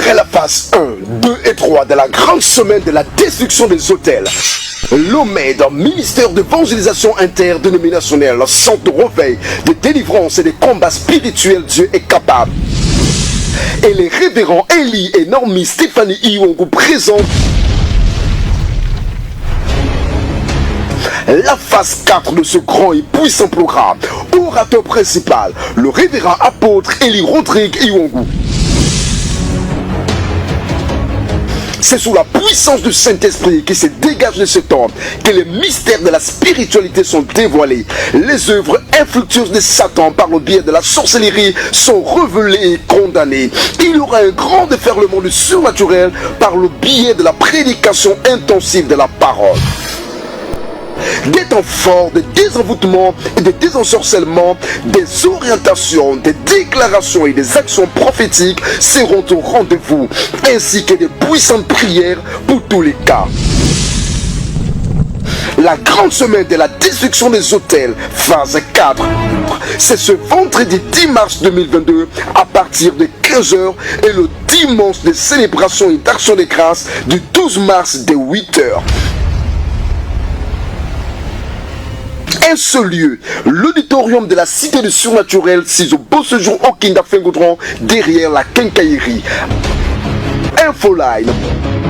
Après la phase 1, 2 et 3 de la grande semaine de la destruction des hôtels, l'OMED, ministère d'évangélisation interdénominationnelle, centre de réveil, de délivrance et de combats spirituels, Dieu est capable. Et les révérends Eli et Normi Stéphanie Iwongo présentent la phase 4 de ce grand et puissant programme. Orateur principal, le révérend apôtre Eli Rodrigue Iwongo. C'est sous la puissance du Saint-Esprit qui se dégage de cet homme que les mystères de la spiritualité sont dévoilés. Les œuvres infructueuses de Satan par le biais de la sorcellerie sont révélées et condamnées. Il y aura un grand déferlement du surnaturel par le biais de la prédication intensive de la parole. Des temps forts, des désenvoûtements et des désensorcellements, des orientations, des déclarations et des actions prophétiques seront au rendez-vous, ainsi que des puissantes prières pour tous les cas. La grande semaine de la destruction des hôtels, phase 4, c'est ce vendredi 10 mars 2022 à partir de 15h et le dimanche de célébration et d'action de grâce du 12 mars de 8h. Un seul lieu, l'auditorium de la cité du surnaturel, c'est au beau séjour au Kinda Fingoudron, derrière la quincaillerie. Infoline,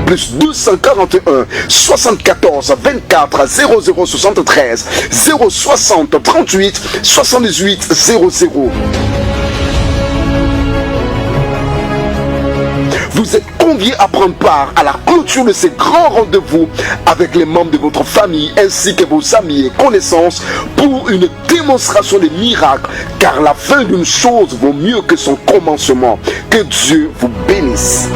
plus 241 74 24 0073 060 38 78 00. Vous êtes conviés à prendre part à la clôture de ces grands rendez-vous avec les membres de votre famille ainsi que vos amis et connaissances pour une démonstration des miracles, car la fin d'une chose vaut mieux que son commencement. Que Dieu vous bénisse.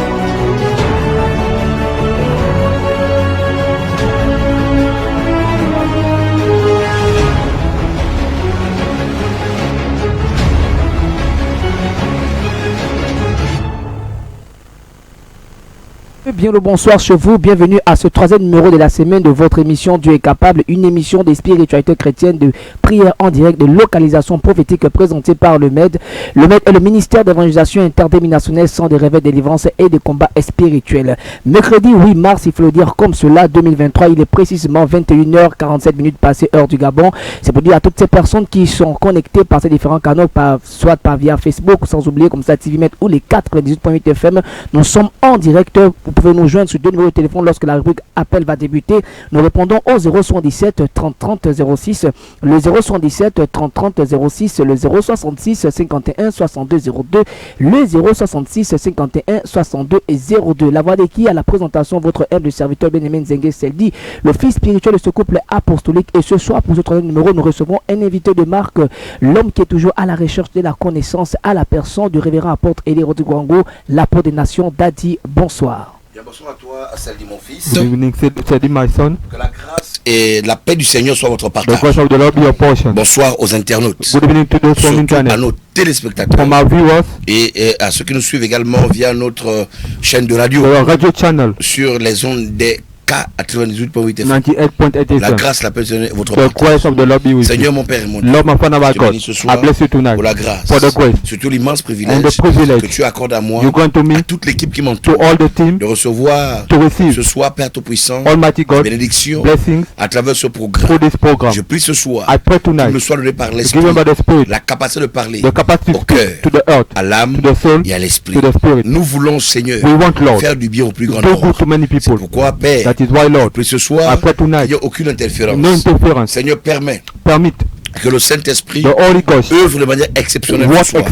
Bien le bonsoir chez vous, bienvenue à ce troisième numéro de la semaine de votre émission Dieu est capable, une émission des spiritualités chrétiennes, de prière en direct, de localisation prophétique présentée par le MED. Le MED est le ministère d'évangélisation interdénominationnelle, centre de réveil, de délivrance et de combat spirituel. Mercredi 8 mars, il faut le dire comme cela, 2023, il est précisément 21h47 passées heure du Gabon. C'est pour dire à toutes ces personnes qui sont connectées par ces différents canaux, soit par via Facebook, sans oublier comme ça TVMet ou les 98.8 FM. Nous sommes en direct. Vous pouvez nous joindre sur deux numéros de téléphone lorsque la rubrique appel va débuter. Nous répondons au 077 30 30 06, le 077 30 30 06, le 066 51 62 02, le 066 51 62 02. La voix de qui à la présentation, votre humble serviteur Benjamin Zengue Seldi, le fils spirituel de ce couple apostolique. Et ce soir, pour ce troisième numéro, nous recevons un invité de marque, l'homme qui est toujours à la recherche de la connaissance, à la personne du révérend apôtre Eli Rodrigue Iwongo, l'apôtre des nations. Daddy, bonsoir. Bien, bonsoir à toi, à Saldi mon fils. Good evening, Saldi my son. Que la grâce et la paix du Seigneur soient votre partage. The grace of the Lord be your portion. Bonsoir aux internautes. Good evening to those from internet. À nos téléspectateurs. From our viewers. Et à ceux qui nous suivent également via notre chaîne de radio. Our radio channel. Sur les ondes des à 98.8 FM. 98.8 La grâce, la paix de votre partage. Seigneur mon Père et mon Dieu, Lord, my Father, my God, ce soir I bless you tonight pour la grâce, for the grace, surtout l'immense privilège que tu accordes à moi, à toute l'équipe qui m'entoure, de recevoir ce soir, Père Tout-Puissant, bénédiction à travers ce programme. Je prie ce soir qu'il me soit donné par l'Esprit la capacité de parler au cœur, à l'âme et à l'esprit. Nous voulons, Seigneur, faire du bien au plus grand nombre. C'est pourquoi, Père, je prie ce soir, il n'y a aucune interférence. Seigneur, permet que le Saint-Esprit œuvre de manière exceptionnelle ce soir.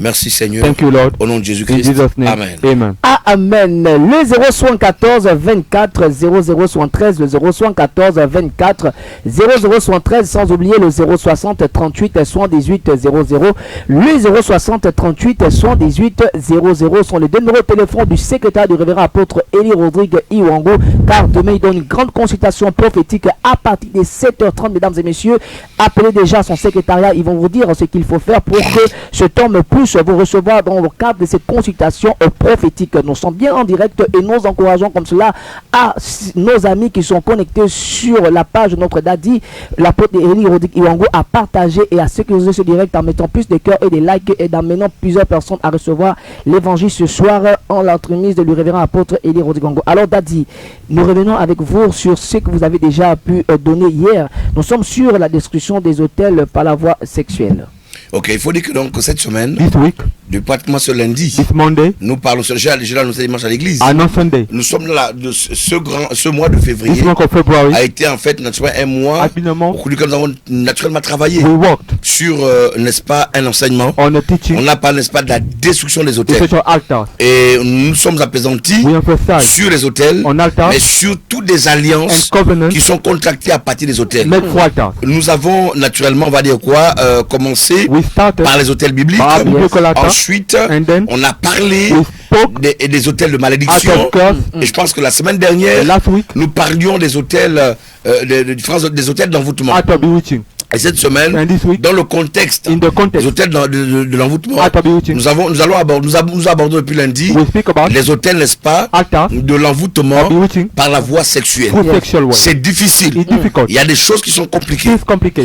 Merci Seigneur. Thank you, Lord. Au nom de Jésus-Christ. Amen. Amen. Amen. Le 074 24 0073, le 074 24 0073, sans oublier le 060 38 78 00. Le 060 38 78 00 sont les deux numéros de téléphone du secrétaire du révérend apôtre Eli Rodrigue Iwongo, car demain il donne une grande consultation prophétique à partir de 7h30, mesdames et messieurs. Appelez déjà son secrétariat, ils vont vous dire ce qu'il faut faire pour que cet homme puisse vous recevoir dans le cadre de cette consultation prophétique. Nous sommes bien en direct et nous encourageons comme cela à nos amis qui sont connectés sur la page de notre daddy, l'apôtre Eli Rodrigue Iwango, à partager et à sécuriser ce direct en mettant plus de cœurs et des likes et d'amenant plusieurs personnes à recevoir l'évangile ce soir en l'entremise de le révérend apôtre Eli Rodrigue Iwango. Alors daddy, nous revenons avec vous sur ce que vous avez déjà pu donner hier. Nous sommes sur la destruction des hôtels par la voie sexuelle. Ok, il faut dire que donc cette semaine, this week, pratiquement ce lundi, this Monday, nous parlons déjà nous dimanche à l'église. On Sunday. Nous sommes là de ce mois de février. A été en fait naturellement un mois où nous avons naturellement travaillé sur n'est-ce pas un enseignement. On n'a pas n'est-ce pas de la destruction des hôtels. Et nous sommes appesantis sur les hôtels, mais surtout des alliances qui sont contractées à partir des hôtels. Nous avons naturellement, on va dire quoi, commencé par les hôtels bibliques. Ensuite, on a parlé des hôtels de malédiction. Et je pense que la semaine dernière, nous parlions des hôtels, des hôtels d'envoûtement. Et cette semaine, dans le contexte des hôtels de l'envoûtement, nous abordons depuis lundi les hôtels, n'est-ce pas, de l'envoûtement par la voie sexuelle. C'est difficile. Il y a des choses qui sont compliquées.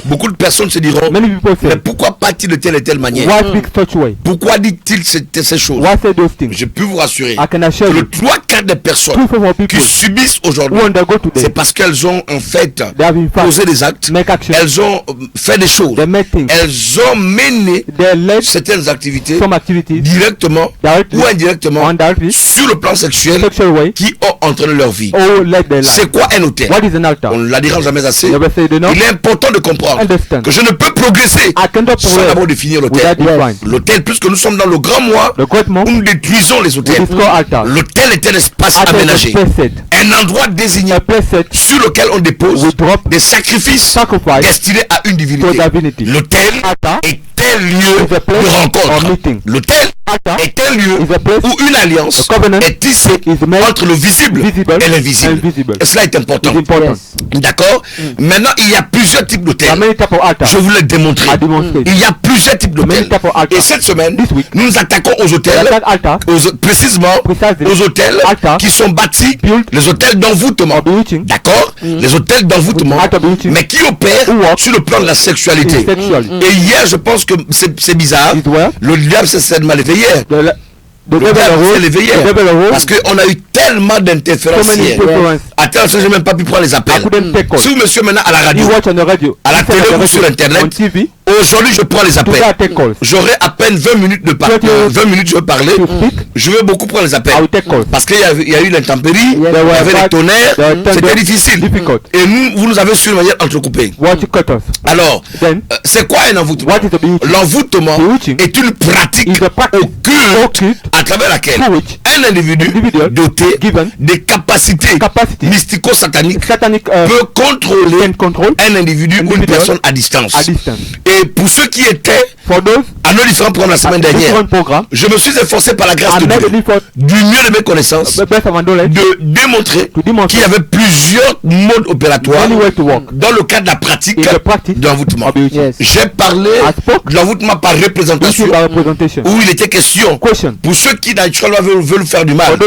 Beaucoup de personnes se diront, mais pourquoi pas-il de telle et telle manière? Pourquoi dit-il ces choses? Je peux vous rassurer que le 3/4 des personnes qui subissent aujourd'hui, c'est parce qu'elles ont en fait posé des actes, elles ont fait des choses, elles ont mené certaines activités directement ou indirectement sur le plan sexuel qui ont entraîné leur vie. C'est quoi un hôtel? On ne la dira jamais assez. Il est important de comprendre que je ne peux progresser sans d'abord définir l'hôtel. L'hôtel, puisque nous sommes dans le grand mois où nous détruisons les hôtels. L'hôtel est un espace aménagé, un endroit désigné sur lequel on dépose des sacrifices destinés à une divinité. L'hôtel est un lieu de rencontre. L'hôtel est un lieu où une alliance est tissée entre le visible et l'invisible. Et cela est important. D'accord? Maintenant, il y a plusieurs types d'hôtels. Je vous l'ai démontré. Il y a plusieurs types d'hôtels. Et cette semaine, nous nous attaquons aux hôtels, précisément aux hôtels qui sont bâtis, les hôtels d'envoûtement. D'accord? Les hôtels d'envoûtement, mais qui opèrent sur le plan de la sexualité. Et hier, je pense que c'est bizarre. Le diable s'est certainement éveillé. Le diable s'est éveillé parce qu'on a eu tellement d'interférences. Attention, je n'ai même pas pu prendre les appels. Si vous me suivez maintenant à la radio, à la télé ou sur internet, aujourd'hui je prends les appels. J'aurai à peine 20 minutes de parler. 20 minutes je veux parler. Je veux beaucoup prendre les appels. Parce qu'il y a eu l'intempérie, il y avait les tonnerres, c'était difficile. Et vous nous avez suivi de manière entrecoupée. Alors, c'est quoi un envoûtement? L'envoûtement est une pratique occulte à travers laquelle un individu doté des capacités mystico-sataniques peut contrôler un individu ou une personne à distance. Et pour ceux qui étaient à nos différents programmes la semaine dernière, je me suis efforcé par la grâce de Dieu, du mieux de mes connaissances, de démontrer qu'il y avait plusieurs modes opératoires dans le cadre de la pratique de l'envoûtement. J'ai parlé de l'envoûtement par représentation, où il était question, pour ceux qui naturellement veulent faire du mal,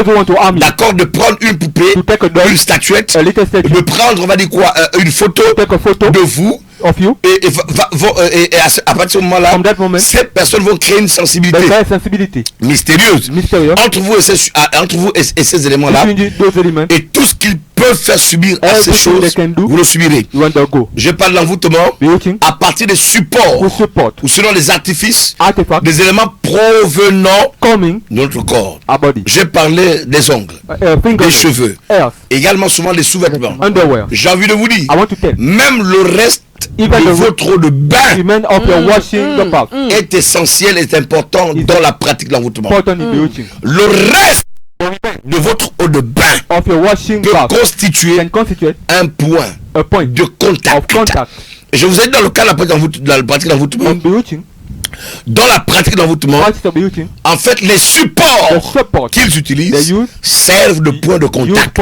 d'accord, de prendre une poupée, une statuette, de prendre, on va dire quoi, une photo de vous, et à partir de ce moment-là, ces personnes vont créer une sensibilité mystérieuse entre vous et ces éléments-là, et tout ce qu'ils peuvent faire subir à ces choses, vous le subirez. Je parle de l'envoûtement à partir des supports ou selon les artifices, des éléments provenant de notre corps. J'ai parlé des ongles, des cheveux, également souvent des sous-vêtements. J'ai envie de vous dire, même le reste de votre de bain est essentiel, est important dans la pratique de l'envoûtement. Le reste de votre eau de bain peut constituer un point de contact. Et je vous ai dit dans le cas de la pratique de l'envoûtement, dans la pratique de l'envoûtement, en fait, les supports qu'ils utilisent servent de point de contact.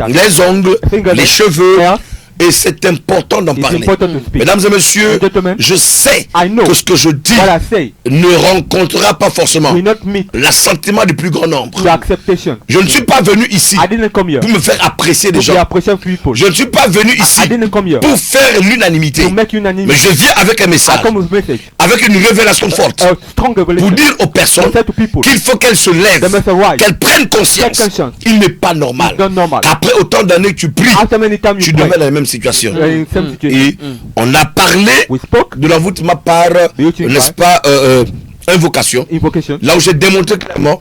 Les ongles, les cheveux, Et c'est important d'en parler. Mesdames et messieurs, je sais que ce que je dis ne rencontrera pas forcément l'assentiment du plus grand nombre. Je ne suis pas venu ici pour me faire apprécier des gens. Je ne suis pas venu ici pour faire l'unanimité. Mais je viens avec un message, avec une révélation forte, pour dire aux personnes qu'il faut qu'elles se lèvent, qu'elles prennent conscience. Il n'est pas normal qu'après autant d'années que tu pries, tu demeures dans la même situation. Et on a parlé de l'envoûtement par, n'est-ce pas, invocation, là où j'ai démontré clairement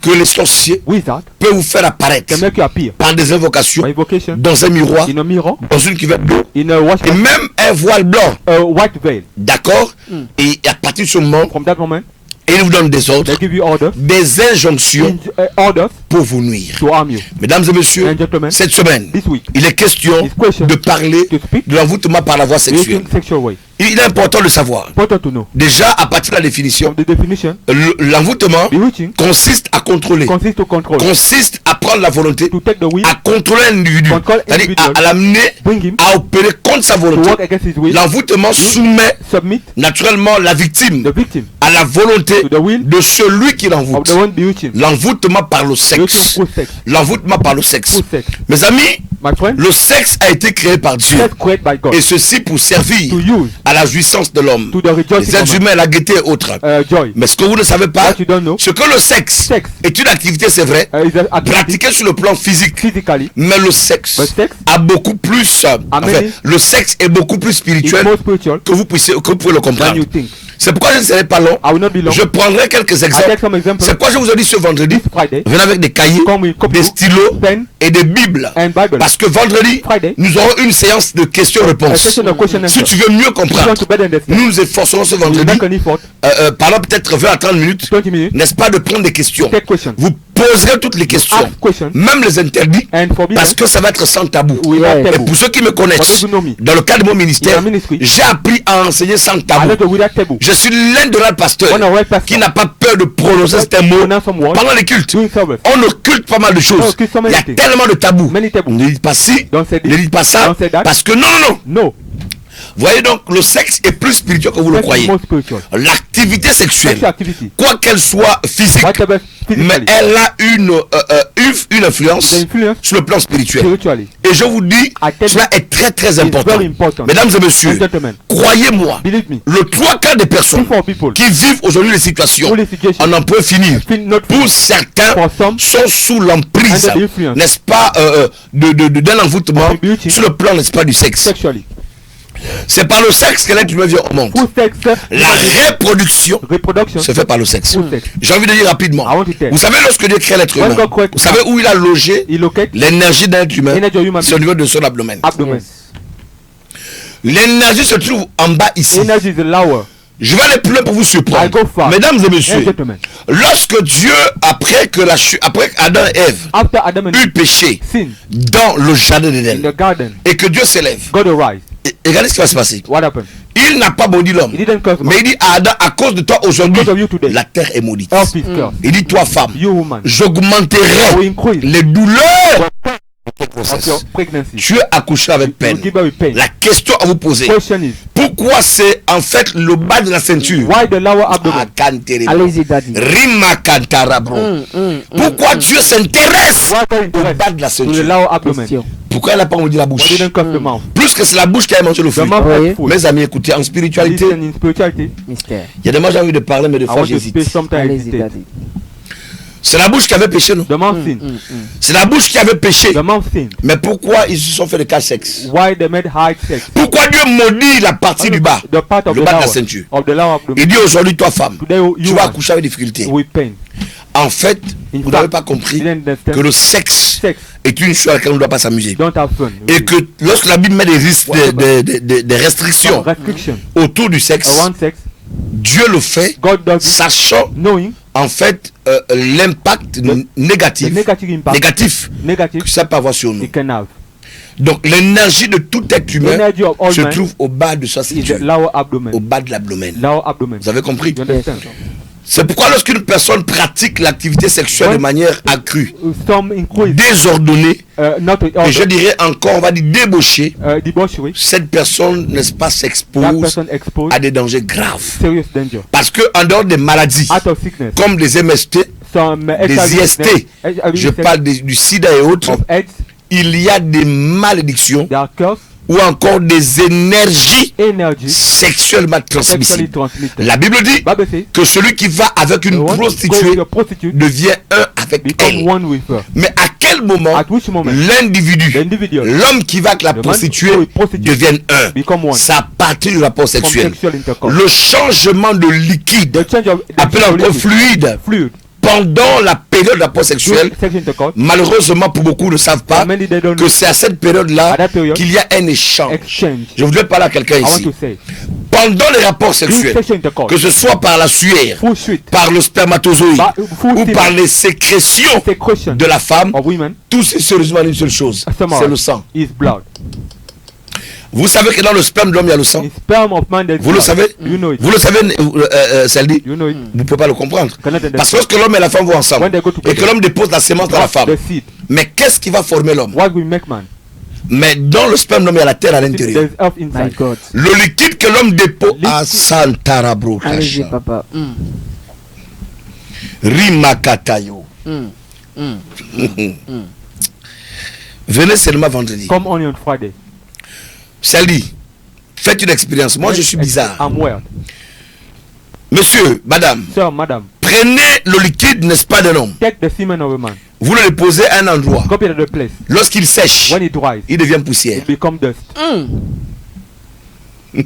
que les sorciers peuvent vous faire apparaître par des invocations dans un miroir, dans une cuvette d'eau, et même un voile blanc. D'accord. Et à partir de ce moment, et ils vous donnent des ordres, des injonctions pour vous nuire. Mesdames et messieurs, cette semaine, il est question de parler de l'envoûtement par la voie sexuelle. Il est important de savoir. Déjà, à partir de la définition, l'envoûtement consiste à contrôler, consiste à prendre la volonté, à contrôler l'individu, c'est-à-dire à l'amener à opérer contre sa volonté. L'envoûtement soumet naturellement la victime à la volonté de celui qui l'envoûte. L'envoûtement par le sexe. L'envoûtement par le sexe. Mes amis, le sexe a été créé par Dieu, et ceci pour servir à la jouissance de l'homme, les êtres humains, la gaieté et autres. Mais ce que vous ne savez pas, c'est que le sexe est une activité, c'est vrai, pratiquée sur le plan physique, mais le sexe a beaucoup plus, le sexe est beaucoup plus spirituel que vous pouvez le comprendre. C'est pourquoi je ne serai pas long. Je prendrai quelques exemples. C'est pourquoi je vous ai dit ce vendredi, venez avec des cahiers, des stylos et des bibles. Parce que vendredi, nous aurons une séance de questions-réponses. Si tu veux mieux comprendre, nous nous efforcerons ce vendredi, pendant peut-être 20 à 30 minutes, n'est-ce pas, de prendre des questions. Vous poserez toutes les questions, même les interdits, parce que ça va être sans tabou. Et pour ceux qui me connaissent, dans le cadre de mon ministère, j'ai appris à enseigner sans tabou. Je suis l'un de leurs pasteurs qui n'a pas peur de prononcer ces mots pendant les cultes. On occulte pas mal de choses. Il y a tellement de tabous. Ne dites pas ci, ne dites pas ça, parce que non. Voyez donc, le sexe est plus spirituel que vous le croyez. L'activité sexuelle, quoi qu'elle soit physique, mais elle a une influence sur le plan spirituel. Et je vous dis, cela est très très important. Mesdames et messieurs, croyez-moi, le 3/4 des personnes qui vivent aujourd'hui les situations, on en peut finir. Pour certains, sont sous l'emprise, n'est-ce pas, d'un envoûtement sur le plan, n'est-ce pas, du sexe. C'est par le sexe que l'être humain vient au monde. La reproduction se fait par le sexe. J'ai envie de dire rapidement. Vous savez, lorsque Dieu crée l'être humain, vous savez où il a logé l'énergie d'un être humain? C'est au niveau de son abdomen. L'énergie se trouve en bas ici. Je vais aller plus loin pour vous surprendre. Mesdames et messieurs, lorsque Dieu, après Adam et Ève eut péché dans le jardin d'Éden, et que Dieu s'élève, regardez ce qui va se passer. Il n'a pas maudit l'homme, mais il dit à Adam, à cause de toi aujourd'hui, la terre est maudite. Il dit, toi femme, j'augmenterai les douleurs. Tu es accouché avec peine. La question à vous poser, pourquoi c'est en fait le bas de la ceinture? Allez-y, Daddy. Rima Kantara, bro. Pourquoi Dieu s'intéresse au bas de la ceinture? Pourquoi elle n'a pas maudit la bouche? Plus que c'est la bouche qui a mangé le fruit. Mes amis, écoutez, en spiritualité, il y a des moments j'ai envie de parler, mais des fois j'hésite. C'est la bouche qui avait péché, non? C'est la bouche qui avait péché. Mais pourquoi ils se sont fait le cas sexe? Pourquoi Dieu maudit la partie du bas, le bas de la ceinture? Il dit aujourd'hui, toi femme, tu vas accoucher avec difficulté. En fait, vous n'avez pas compris que le sexe est une chose à laquelle on ne doit pas s'amuser. Et que lorsque la Bible met des restrictions autour du sexe, Dieu le fait sachant en fait l'impact négatif que ça peut avoir sur nous. Donc l'énergie de tout être humain se trouve au bas de sa ceinture, au bas de l'abdomen. Vous avez compris? C'est pourquoi lorsqu'une personne pratique l'activité sexuelle de manière accrue, désordonnée, et je dirais encore, on va dire débauchée, cette personne, n'est-ce pas, s'expose à des dangers graves. Parce que en dehors des maladies, comme des MST, des IST, je parle du sida et autres, il y a des malédictions ou encore des énergies sexuellement transmissibles. La Bible dit que celui qui va avec une prostituée devient un avec elle. Mais à quel moment l'individu, l'homme qui va avec la prostituée devient un? Ça a parti du rapport sexuel. Le changement de liquide, appelé encore fluide, pendant la période de rapport sexuel, malheureusement pour beaucoup ne savent pas que c'est à cette période-là qu'il y a un échange. Je voudrais parler à quelqu'un ici. Pendant les rapports sexuels, que ce soit par la sueur, par le spermatozoïde ou par les sécrétions de la femme, tout c'est sérieusement une seule chose, c'est le sang. Vous savez que dans le sperme de l'homme, il y a le sang. Vous le savez? Vous le savez, Saldi? Vous ne pouvez pas le comprendre. Parce que lorsque l'homme et la femme vont ensemble, et que l'homme dépose la sémence dans la femme, mais qu'est-ce qui va former l'homme? Mais dans le sperme de l'homme, il y a la terre à l'intérieur. Le liquide que l'homme dépose à Santarabro. Rimakatayo. Venez seulement vendredi. Come on Friday. Sally, faites une expérience. Moi, je suis bizarre. Monsieur, madame, Sir, madame, prenez le liquide, n'est-ce pas, d'un homme. Take the semen of a man. Vous le déposez à un endroit. Lorsqu'il sèche, when it dries, il devient poussière. It becomes dust. Il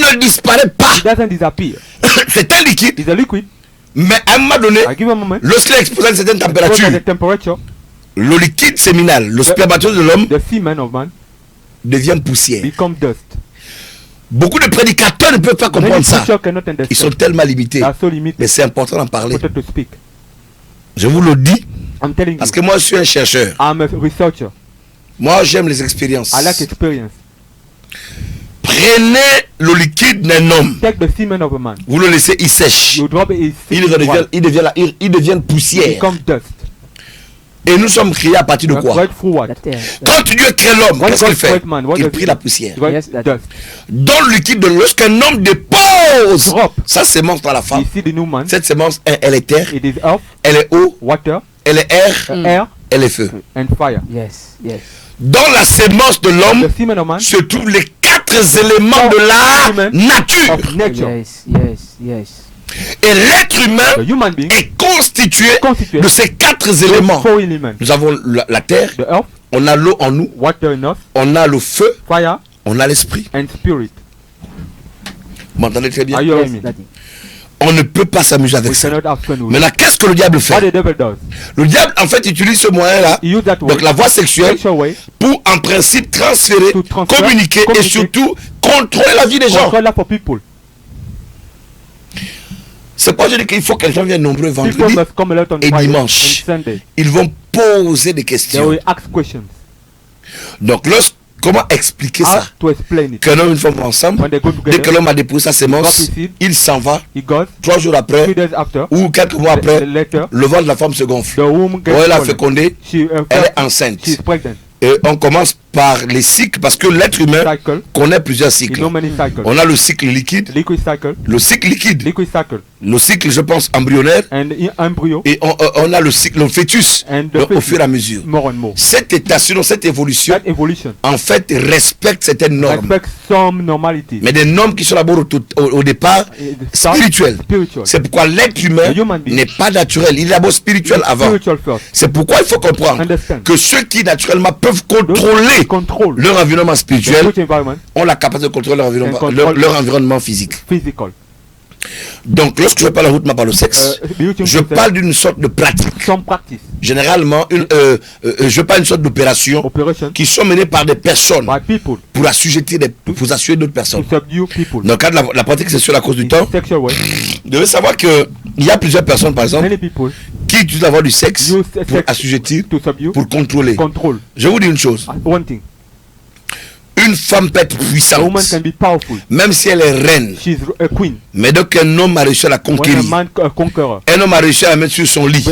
ne disparaît pas. It doesn't disappear. C'est un liquide. It's a liquid. Mais à un moment donné, lorsqu'il est exposé à une certaine température, le liquide séminal, le spermatozoïde de l'homme, devient poussière. Beaucoup de prédicateurs ne peuvent pas comprendre ça. Ils sont tellement limités. Mais c'est important d'en parler. Je vous le dis, parce que moi je suis un chercheur. Moi j'aime les expériences. Prenez le liquide d'un homme. Vous le laissez, il sèche. Il devient poussière. Et nous sommes créés à partir de quoi? Quand Dieu crée l'homme, qu'est-ce qu'il fait? Il prit la poussière. Dans le liquide, lorsqu'un homme dépose sa sémence dans la femme, cette sémence, elle est terre, elle est eau, elle est air, elle est feu. Dans la sémence de l'homme se trouvent les 4 éléments de la nature. Et l'être humain est constitué de ces 4 éléments. Nous avons la terre, on a l'eau en nous, on a le feu, on a l'esprit. Vous m'entendez très bien? On ne peut pas s'amuser avec ça. Maintenant, qu'est-ce que le diable fait? Le diable, en fait, utilise ce moyen-là, donc la voie sexuelle, pour en principe transférer, communiquer et surtout contrôler la vie des gens. C'est pourquoi je dis qu'il faut que les gens viennent nombreux vendredi et dimanche. Ils vont poser des questions. Donc, comment expliquer ça? Qu'un homme et une femme vont ensemble, dès que l'homme a déposé sa sémence, il s'en va. 3 jours après, ou quelques mois après, le ventre de la femme se gonfle. Elle a fécondé, elle est enceinte. Et on commence par les cycles, parce que l'être humain connaît plusieurs cycles. On a le cycle liquide, le cycle liquide, le cycle, je pense, embryonnaire, et on a le cycle, le fœtus, au fur et à mesure. Cet état, sinon cette évolution, en fait, respecte certaines normes. Mais des normes qui sont d'abord au départ spirituelles. C'est pourquoi l'être humain n'est pas naturel, il est d'abord spirituel avant. C'est pourquoi il faut comprendre que ceux qui naturellement peuvent contrôler leur environnement spirituel ont la capacité de contrôler leur environnement physique. Donc lorsque je parle de la route, par le sexe, je parle d'une sorte de pratique. Généralement, je parle d'une sorte d'opération qui sont menées par des personnes pour assujettir pour assurer d'autres personnes. Dans le cadre de la pratique sexuelle à cause du temps, vous devez savoir qu'il y a plusieurs personnes, par exemple, qui utilisent la voie du sexe pour assujettir, pour contrôler. Je vous dis une chose. Une femme peut être A woman puissante, can be powerful. même si elle est reine. She's a queen. Mais donc un homme a réussi à la When a conquérir. man conqueror, Un homme a réussi à la mettre sur son lit.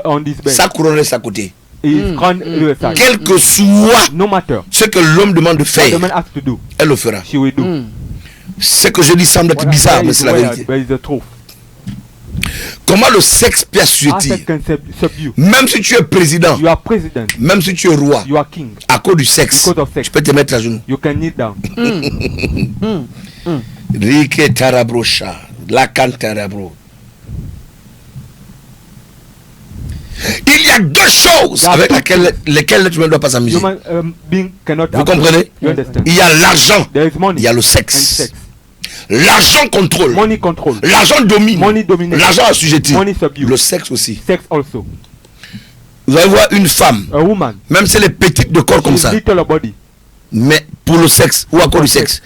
on this bed, Sa couronne reste à côté. is crowned to the side. Quel que soit No matter ce que l'homme demande de what the faire, man has to do, elle le fera. she will do. Ce que je dis semble être What I bizarre, say mais is c'est la weird, vérité. but it's the truth. Comment le sexe peut How assujettir? sex can subdue. Même si tu es président, You are president. même si tu es roi, You are king. à cause du sexe, Because of sex. tu peux te mettre à genoux. You can kneel down. Rike Tarabrosha, Lacan Tarabro. Il y a deux choses avec lesquelles l'être humain ne doit pas s'amuser. Human being cannot. Vous comprenez? You understand? Il y a l'argent, There is money il y a le and sexe. sex. L'argent contrôle, Money control. l'argent domine, Money dominates. l'argent assujettit, Money subdue. le sexe aussi. Sex also. Vous allez voir une femme, A woman. même si elle est petite de corps comme She's ça, little body. mais pour le sexe ou à cause du sexe,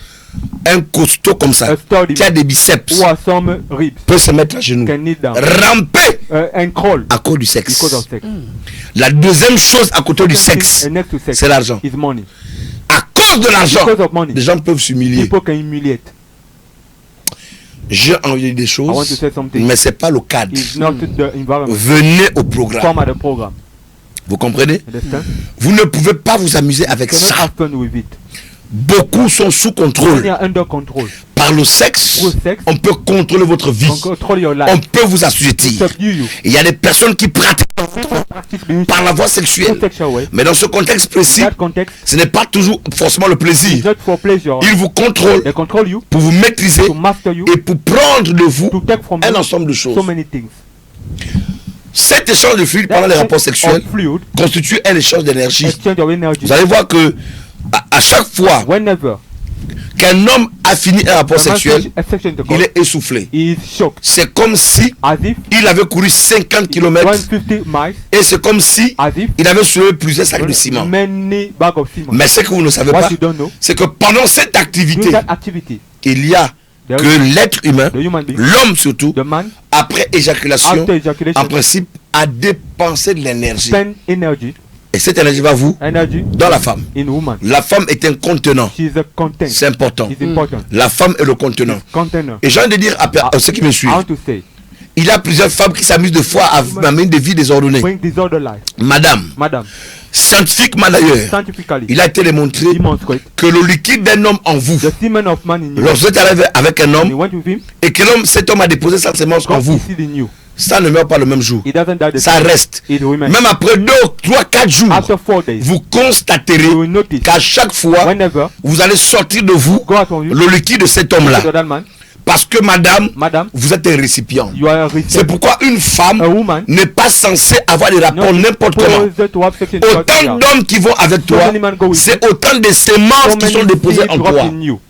un costaud comme ça, A sturdy qui a des biceps, who has some ribs peut se mettre à genoux, can kneel down ramper and crawl à cause du sexe. because of sex. La deuxième chose à côté du sexe, And next to sex c'est l'argent. is money. À cause de l'argent, Because of money, les gens peuvent s'humilier. people can humiliate. J'ai envie de dire des I want to choses, say something. mais c'est pas le cadre. It's not the environment. Venez au programme. Come at the program. Vous comprenez? Understand? Vous ne pouvez pas vous amuser avec Cannot ça. have fun with it. Beaucoup sont sous When contrôle. you are under control, Par le sexe, Through sex, on peut contrôler votre vie. control your On life, peut vous assujettir. subdue you. Il y a des personnes qui pratiquent Practice being par la voie sexuelle. sexual way. Mais dans ce contexte précis, That context ce n'est pas toujours forcément le is plaisir. not for pleasure. Ils vous contrôlent They control you pour vous maîtriser to master you, et pour prendre de vous to take from un you ensemble de choses. so many things. Cet échange de fluide pendant That les rapports sex sexuels of fluid, constitue un échange d'énergie. exchange of energy. Vous allez voir que à chaque fois Whenever qu'un homme a fini un rapport a man sexuel, finishes a sex il intercourse, est essoufflé. he is shocked, C'est comme si as if il avait couru 50 km 150 miles, et c'est comme si as if il avait soulevé plusieurs sacs de ciment. many bags of cement. Mais ce que vous ne savez What pas, you don't know, c'est que pendant cette activité, during that activity, il y a there que is l'être humain, the human being, l'homme surtout, the man, après éjaculation, after ejaculation, en principe, a dépensé de l'énergie. spend energy, Et cette énergie va vous dans la femme. in woman. La femme est un contenant. She is a content. C'est important. It's important. La femme est le contenant. Container. Et j'ai envie de dire à ceux qui me I suivent, want to say, il y a plusieurs femmes qui s'amusent de fois à mener des vies désordonnées. bring disorder life. Madame, Madam, scientifiquement d'ailleurs, scientifically, il a été démontré demonstrate que le liquide d'un homme en vous, the semen of man in you. lorsque vous êtes arrivé avec un When you homme went with him, et que cet homme a déposé sa sémence en God vous, is seed in you. ça ne meurt pas le même jour. It doesn't die the Ça same. reste. It remains. Même après 2, 3, 4 jours, After 4 days, vous constaterez you will notice qu'à chaque fois, whenever vous allez sortir de vous go out from you, le liquide de cet homme-là. to that man, Parce que madame, madam, vous êtes un récipient. you are a C'est recipient. pourquoi une femme A woman n'est pas censée avoir des rapports not n'importe comment. supposed to have sex in Autant your d'hommes qui vont avec So toi, many men go with c'est you. autant de sémences So qui sont many déposées seeds en drop toi. in you.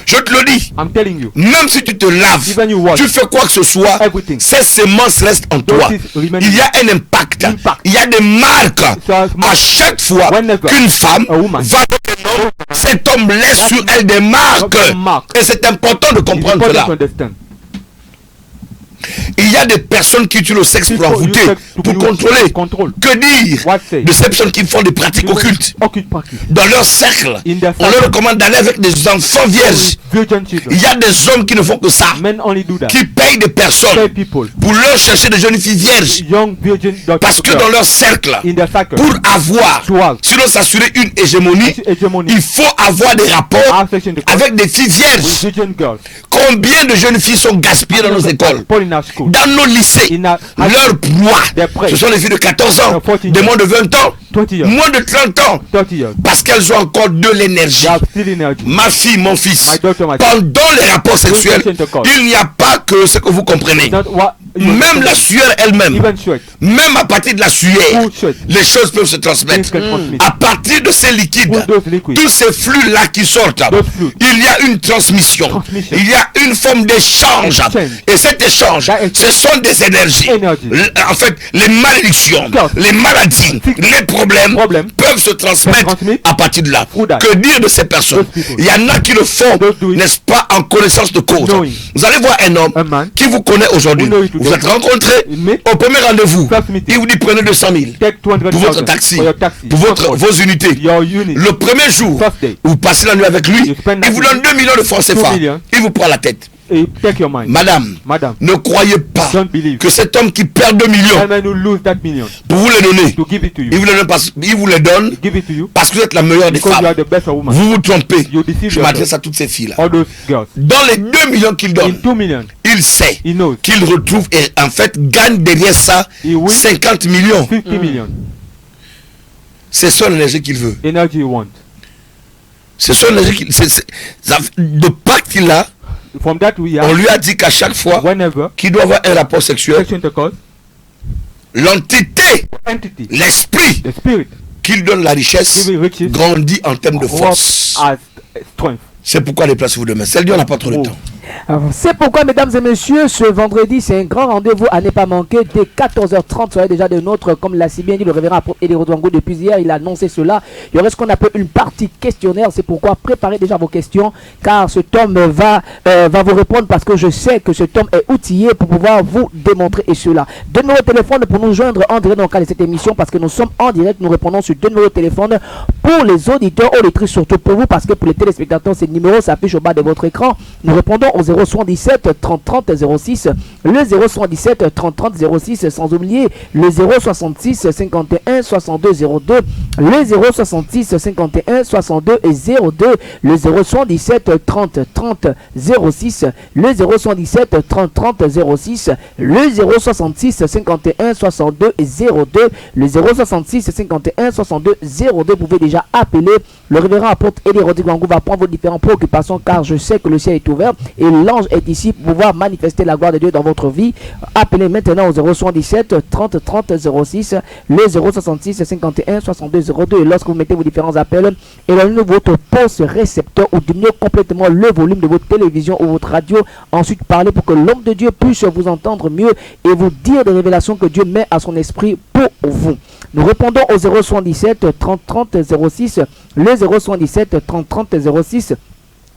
Je te le dis, I'm telling you. même si tu te laves, Even you wash, tu fais quoi que ce soit, everything. ces sémences restent en toi. Those seeds remain Il y a un impact, il y a des marques. À chaque fois Whenever qu'une femme a woman va avec un homme, cet homme laisse sur elle des marques. Et c'est important de It's comprendre important cela. to understand. Il y a des personnes qui utilisent le sexe pour People envoûter, use sex to pour use contrôler. control. Que dire What say? de ces personnes qui font des pratiques occultes? Occult practice. Dans leur cercle, In their on leur circle. recommande d'aller avec des enfants vierges. Virgin children. Il y a des hommes qui ne font que ça, Men only do that. qui payent des Pay personnes people. pour leur chercher des jeunes filles vierges. Young virgin daughters. Parce que dans leur cercle, in their circle, pour avoir, to have sinon s'assurer une hégémonie, hegemony, il faut avoir des rapports have sex in the avec des filles with vierges. virgin girls. Combien de jeunes filles sont gaspillées dans nos écoles, Paul in our school. dans nos lycées? In our Leur proie, Their prey. ce sont les filles de 14 ans, 14 de moins de 20 ans, 20 years. moins de 30 ans, 30 years. parce qu'elles ont encore de l'énergie. They have still energy. Ma fille, mon fils, My daughter, my son. pendant les rapports sexuels, sexual intercourse. il n'y a pas que ce que vous comprenez. Not what you Même la sueur elle-même, even sweat. même à partir de la sueur, Full sweat. les choses peuvent se Things transmettre. can transmit. À partir de ces liquides, All those liquids. tous ces flux-là qui sortent, Those fluids. il y a une transmission, Transmission. il y a une forme d'échange. Exchange. Et cet échange, That exchange. ce sont des énergies. Energy. En fait, les malédictions, God. les maladies, les problèmes Problem. peuvent se transmettre transmit. à partir de là. Through that. Que dire de ces personnes? Those people. Il y en a qui le font, Those do it. n'est-ce pas, en connaissance de cause. Knowing. Vous allez voir un homme A man. qui vous connaît aujourd'hui. Who know you today. Vous êtes rencontrés au premier rendez-vous. Il vous dit prenez 200 000 pour votre taxi, pour vos unités. Le premier jour, vous passez la nuit avec lui, il vous donne 2 millions de francs CFA. Il vous prend la tête. Madame, ne croyez pas que cet homme qui perd 2 millions pour vous les donner, il vous les donne parce que vous êtes la meilleure des femmes. Vous vous trompez. Je m'adresse à toutes ces filles-là. Dans les 2 millions qu'il donne, il sait qu'il retrouve et en fait gagne derrière ça 50 millions. C'est son énergie qu'il veut. C'est son énergie qu'il de pacte qu'il a. On lui a dit qu'à chaque fois qu'il doit avoir un rapport sexuel, l'entité, l'esprit qu'il donne la richesse grandit en termes de force. C'est pourquoi déplacez-vous demain. Celle-là, on n'a pas trop de temps. C'est pourquoi, mesdames et messieurs, ce vendredi, c'est un grand rendez-vous à ne pas manquer. Dès 14h30, soyez déjà de nôtre, comme l'a si bien dit le révérend apôtre Elie Rodwango depuis hier, il a annoncé cela. Il y aurait ce qu'on appelle une partie questionnaire. C'est pourquoi préparez déjà vos questions, car cet homme va vous répondre, parce que je sais que cet homme est outillé pour pouvoir vous démontrer et cela. Deux numéros de téléphone pour nous joindre en direct dans le cadre de cette émission, parce que nous sommes en direct, nous répondons sur deux numéros de téléphone pour les auditeurs, auditrices, surtout pour vous, parce que pour les téléspectateurs, ces numéros s'affichent au bas de votre écran. Nous répondons au 077 30 30 06, le 077 30 30 06, sans oublier le 066 51 62 02, le 066 51 62 02, le 077 30 30 06, le 077 30 30 06, le 066 51 62 02, le 066 51 62 02. Vous pouvez déjà appeler le révérend apôtre Elie Rodwango, va prendre vos différentes préoccupations, car je sais que le ciel est ouvert et l'ange est ici pour pouvoir manifester la gloire de Dieu dans votre vie. Appelez maintenant au 077 30 30 06, le 066 51 62 02, et lorsque vous mettez vos différents appels, éloignez votre poste récepteur ou diminuez complètement le volume de votre télévision ou votre radio. Ensuite, parlez pour que l'homme de Dieu puisse vous entendre mieux et vous dire des révélations que Dieu met à son esprit pour vous. Nous répondons au 077 30 30 06, le 077 30 30 06,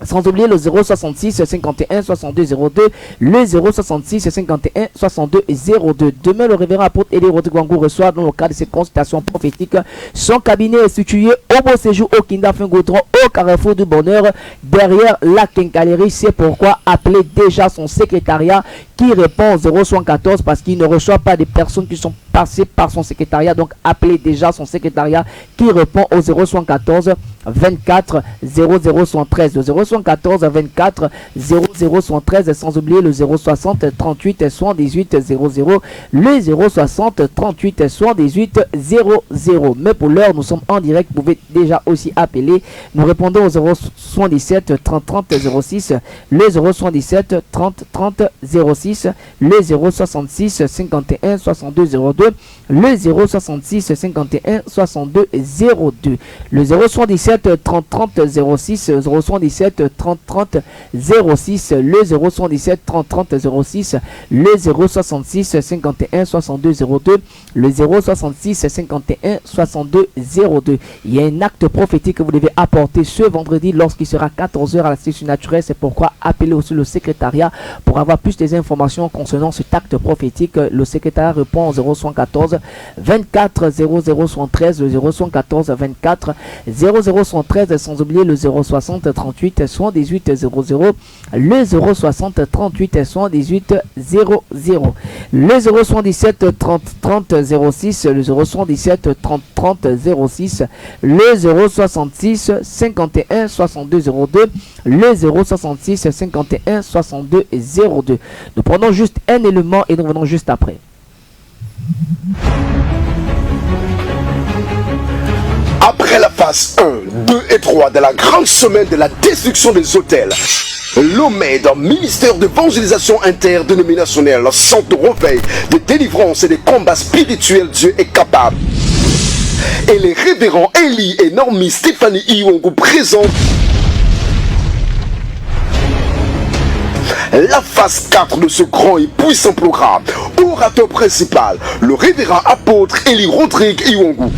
sans oublier le 066 51 62 02, le 066 51 62 02. Demain, le révérend apôtre Elie Rodwango reçoit dans le cadre de cette consultation prophétique son cabinet est situé au Beau Séjour, au Kinda Fingoutron, au Carrefour du Bonheur, derrière la quincaillerie. C'est pourquoi appelez déjà son secrétariat qui répond au 074, parce qu'il ne reçoit pas des personnes qui sont passées par son secrétariat. Donc appelez déjà son secrétariat qui répond au 074 24 0013, le 074 24 0013, sans oublier le 060 38 78 00, le 060 38 78 00. Mais pour l'heure, nous sommes en direct, vous pouvez déjà aussi appeler. Nous répondons au 077 30 30 06, le 077 30 30 06, le 066 51 62 02, le 066 51 62 02, le 077 30 30 06, 077 30 30 06, le 077 30 30 06, le 066 51 62 02, le 066 51 62 02. Il y a un acte prophétique que vous devez apporter ce vendredi lorsqu'il sera 14h à la station naturelle. C'est pourquoi appelez aussi le secrétariat pour avoir plus des informations concernant cet acte prophétique. Le secrétariat répond au 014 24 0013, le 014 24 0013, sans oublier le 060 38 78 00, le 060 38 78 00, le 077 30 30 06, le 077 30 30 06, le 066 51 62 02, le 066 51 62 02. Nous prenons juste un élément et nous revenons juste après. Après la phase 1, 2 et 3 de la grande semaine de la destruction des hôtels, l'OMED, ministère d'évangélisation interdénominationnelle, centre de réveil, de délivrance et de combats spirituels, Dieu est capable. Et les révérends Elie et Naomi Stéphanie Iwongo présentent la phase 4 de ce grand et puissant programme. Orateur principal, le révérend apôtre Elie Rodrigue Iwongo.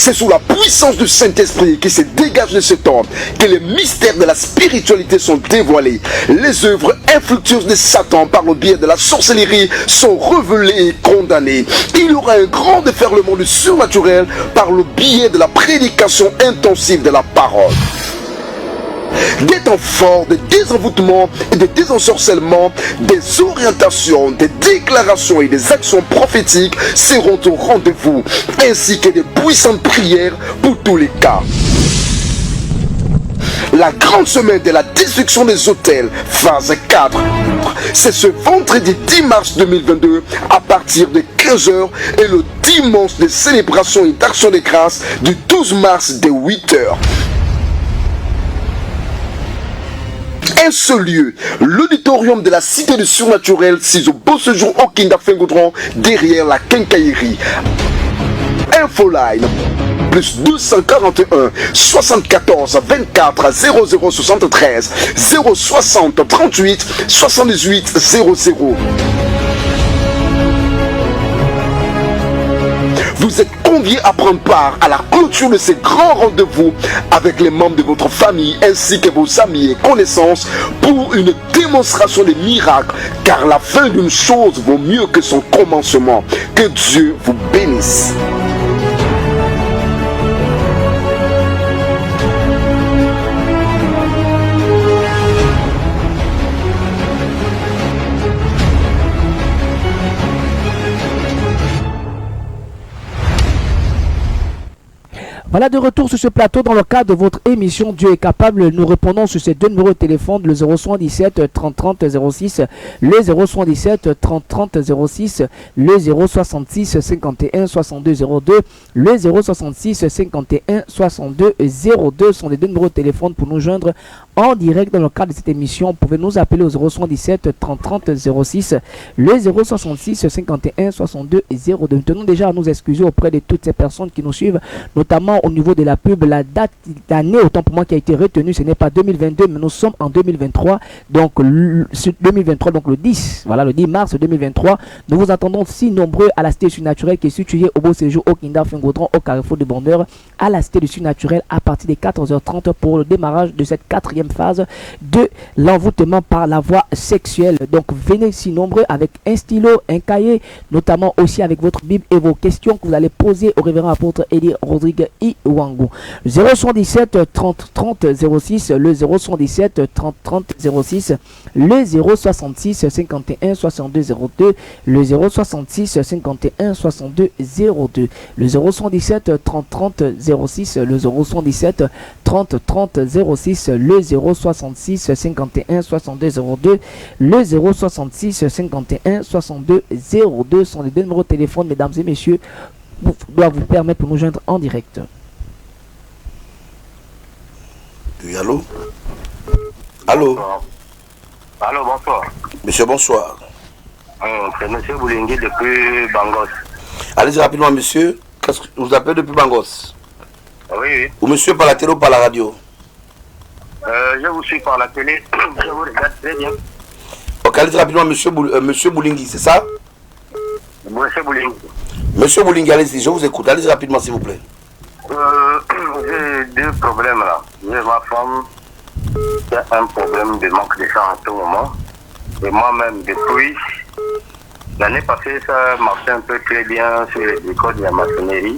C'est sous la puissance du Saint-Esprit qui se dégage de cet homme que les mystères de la spiritualité sont dévoilés. Les œuvres infructueuses de Satan par le biais de la sorcellerie sont révélées et condamnées. Il y aura un grand déferlement du surnaturel par le biais de la prédication intensive de la parole. Des temps forts, des désenvoûtements et des désensorcellements, des orientations, des déclarations et des actions prophétiques seront au rendez-vous, ainsi que des puissantes prières pour tous les cas. La grande semaine de la destruction des hôtels, phase 4. C'est ce vendredi 10 mars 2022 à partir de 15h et le dimanche de célébration et d'action de grâce du 12 mars de 8h. Un seul lieu, l'auditorium de la Cité du Surnaturel, 6 au beau séjour au Kinda Fengoudron, derrière la quincaillerie. Infoline, plus 241 74 24 0073 060 38 78 00. Vous êtes conviés à prendre part à la clôture de ces grands rendez-vous avec les membres de votre famille ainsi que vos amis et connaissances pour une démonstration des miracles, car la fin d'une chose vaut mieux que son commencement. Que Dieu vous bénisse. Voilà, de retour sur ce plateau dans le cadre de votre émission Dieu est capable. Nous répondons sur ces deux numéros de téléphone, le 077 30 30 06, le 077 30 30 06, le 066 51 62 02, le 066 51 62 02 sont les deux numéros de téléphone pour nous joindre en direct dans le cadre de cette émission. Vous pouvez nous appeler au 077 30 30 06, le 066 51 62 02. Nous tenons déjà à nous excuser auprès de toutes ces personnes qui nous suivent, notamment au niveau de la pub. La date d'année, autant pour moi, qui a été retenue, ce n'est pas 2022, mais nous sommes en 2023. Donc, 2023, donc le 10, voilà, le 10 mars 2023. Nous vous attendons si nombreux à la Cité du Surnaturel qui est située au beau séjour au Kinda Fengoudron, au Carrefour de Bondeur, à la Cité du Surnaturel à partir de 14h30 pour le démarrage de cette quatrième phase de l'envoûtement par la voie sexuelle. Donc, venez si nombreux avec un stylo, un cahier, notamment aussi avec votre Bible et vos questions que vous allez poser au révérend apôtre Elie Rodrigue Iwangu. 077 30 30 06, le 077 30 30 06, le 066 51 62 02, le 066 51 62 02, le 077 30 30 06, le 077 30 30 06, le 066 51 62 02, le 066 51 62 02 sont les deux numéros de téléphone, mesdames et messieurs, doivent vous permettre de nous joindre en direct. Oui, allô? Allô? Allô, bonsoir. Monsieur, bonsoir. C'est monsieur Boulingui depuis Bangos. Allez-y rapidement, monsieur. Qu'est-ce que vous appelez depuis Bangos? Oui, oui. Ou monsieur par la télé ou par la radio? Je vous suis par la télé. Je vous regarde très bien. Ok, allez-y rapidement, monsieur Boulingui, c'est ça? Monsieur Boulingui. Monsieur Boulingui, allez-y, je vous écoute. Allez-y rapidement, s'il vous plaît. J'ai deux problèmes là. J'ai ma femme qui a un problème de manque de sang en tout moment. Et moi-même, depuis l'année passée, ça marchait un peu très bien sur les écoles de la maçonnerie.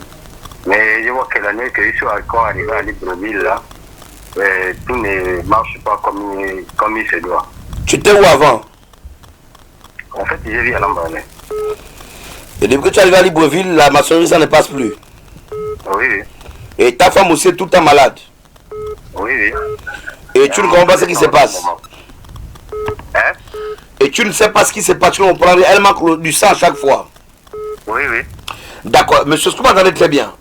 Mais je vois que l'année que je suis encore arrivé à Libreville, là, tout ne marche pas comme il se doit. Tu étais où avant? En fait, j'ai vu à Lambané. Et depuis que tu es arrivé à Libreville, la maçonnerie, ça ne passe plus? Oui, oui. Et ta femme aussi est tout le temps malade? Oui, oui. Et tu ne comprends pas ce qui se passe? Hein? Et tu ne sais pas ce qui se passe, tu ne comprends rien. Elle manque du sang à chaque fois. Oui, oui. D'accord, monsieur, est-ce que vous m'entendez très bien?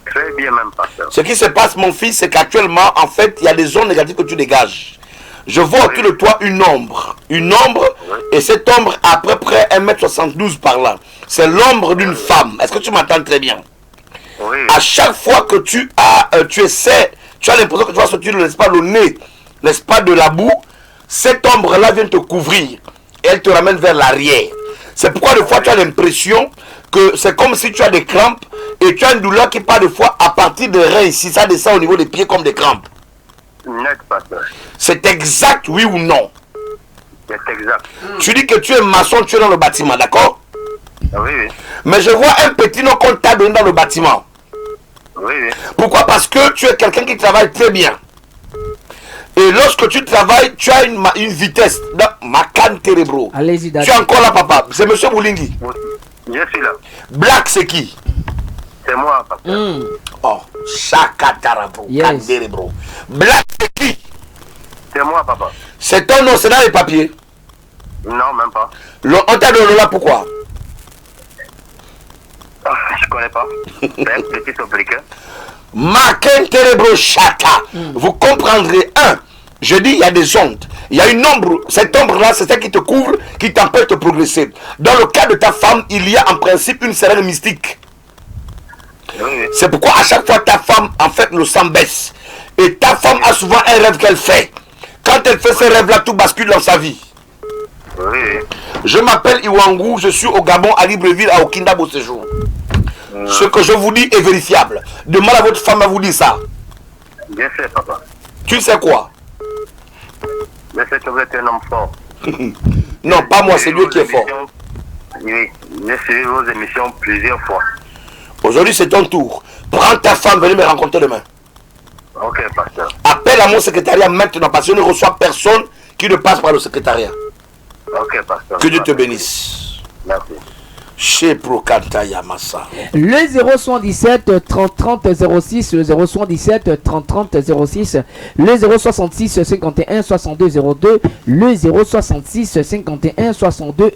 Très bien même, pasteur. Ce qui se passe, mon fils, c'est qu'actuellement, en fait, il y a des zones négatives que tu dégages. Je vois autour de toi une ombre. Une ombre, et cette ombre a à peu près 1m72 par là. C'est l'ombre d'une femme. Est-ce que tu m'entends très bien? Oui. À chaque fois que tu essaies, tu as l'impression que tu vas sortir, n'est-ce pas, le nez, n'est-ce pas, de la boue, cette ombre-là vient te couvrir et elle te ramène vers l'arrière. C'est pourquoi des fois tu as l'impression que c'est comme si tu as des crampes et tu as une douleur qui part des fois à partir des reins ici, ça descend au niveau des pieds comme des crampes. Net, pasteur. C'est exact, oui ou non? C'est exact. Tu dis que tu es maçon, tu es dans le bâtiment, d'accord? Oui, oui. Mais je vois un petit nom qu'on t'a donné dans le bâtiment. Oui, oui. Pourquoi? Parce que tu es quelqu'un qui travaille très bien. Et lorsque tu travailles, tu as une vitesse. Ma canne cérébro. Allez-y, tu es encore là, papa. C'est monsieur Boulingi. Je suis là. Black, c'est qui? C'est moi, papa. Oh, Chakatarabro. Yes. Bro. Black, c'est qui? C'est moi, papa. C'est ton nom, c'est dans les papiers? Non, même pas. On t'a donné là pourquoi? Je connais pas. C'est un petit sobriquet. Makin Terebro Chaka. Vous comprendrez, je dis il y a des ondes. Il y a une ombre. Cette ombre-là, c'est celle qui te couvre, qui t'empêche de progresser. Dans le cas de ta femme, il y a en principe une sirène mystique. Oui. C'est pourquoi à chaque fois ta femme, en fait, le sang baisse. Et ta femme a souvent un rêve qu'elle fait. Quand elle fait ces rêves-là, tout bascule dans sa vie. Oui. Je m'appelle Iwangou, je suis au Gabon, à Libreville, à Okinda, au séjour. Ce que je vous dis est vérifiable. Demande à votre femme à vous dire ça. Bien fait, papa. Tu sais quoi? Je sais que vous êtes un homme fort. Non, pas moi, c'est Dieu qui est fort. Oui, j'ai suivi vos émissions plusieurs fois. Aujourd'hui, c'est ton tour. Prends ta femme, venez me rencontrer demain. Ok, pasteur. Appelle à mon secrétariat maintenant, parce que je ne reçois personne qui ne passe par le secrétariat. Ok, pasteur. Que Dieu te bénisse. Merci. Chez Procanta Yamasa. Le 077 30 30 06, le 077 30 30 06, le 066 51 62 02, le 066 51 62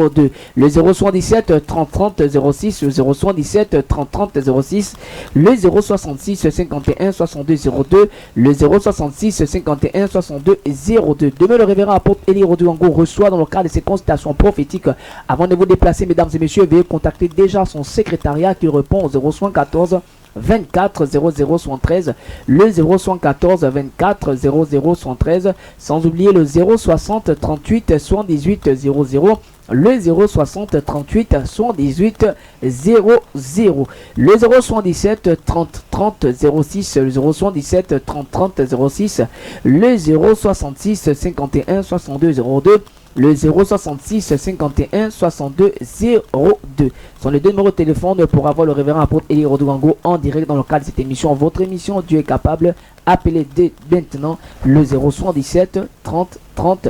02, le 077 30 30 06, le 077 30 30 06, le 066 51 62 02, le 066 51 62 02. Demain, le révérend apôtre Élie Rodouango reçoit dans le cadre de ses consultations prophétiques. Avant de vous déplacer, mesdames et messieurs, veuillez contacter déjà son secrétariat qui répond au 074 24 00 113, le 074 24 00 113, sans oublier le 060 38 78 00, le 060 38 78 00, le 077 30 30 06, le 077 30 30 06, le 066 51 62 02, le 066 51 62 02 sont les deux numéros de téléphone pour avoir le révérend apôtre Élie Rodouango en direct dans le cadre de cette émission. Votre émission Dieu est capable. Appelez dès maintenant le 077 30 30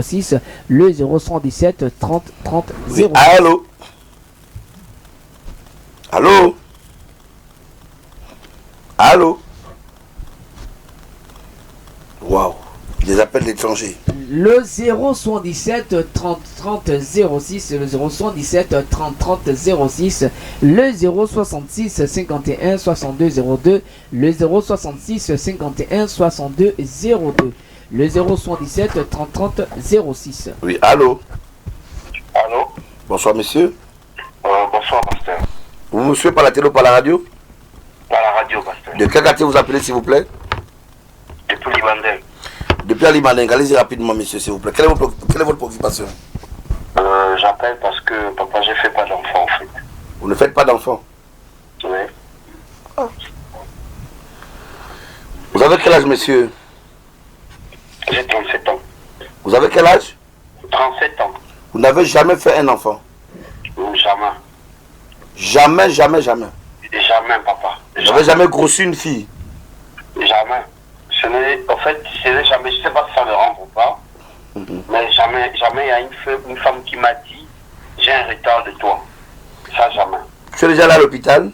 06, le 077 30 30 06. Oui, allô? Allô? Allô? Waouh, des appels d'étrangers. Le 077 30 30 06, le 077 30 30 06, le 066 51 62 02, le 066 51 62 02, le 077 30 30 06. Oui, allô? Allô? Bonsoir, monsieur. Bonsoir, pasteur. Vous me suivez par la télé ou par la radio? Par la radio, pasteur. De quel quartier vous appelez, s'il vous plaît? Depuis Libandel. Depuis Alimaling, allez-y rapidement, monsieur, s'il vous plaît. Quelle est votre préoccupation? J'appelle parce que, papa, je ne fais pas d'enfant, en fait. Vous ne faites pas d'enfant? Oui. Vous avez quel âge, monsieur? J'ai 37 ans. Vous avez quel âge? 37 ans. Vous n'avez jamais fait un enfant? Jamais. Jamais, jamais, jamais. Jamais, papa. Vous n'avez jamais grossi une fille? Jamais. En fait, je ne sais pas si ça me rend ou pas, mais jamais il y a une femme qui m'a dit j'ai un retard de toi. Ça, jamais. Tu es déjà allé à l'hôpital?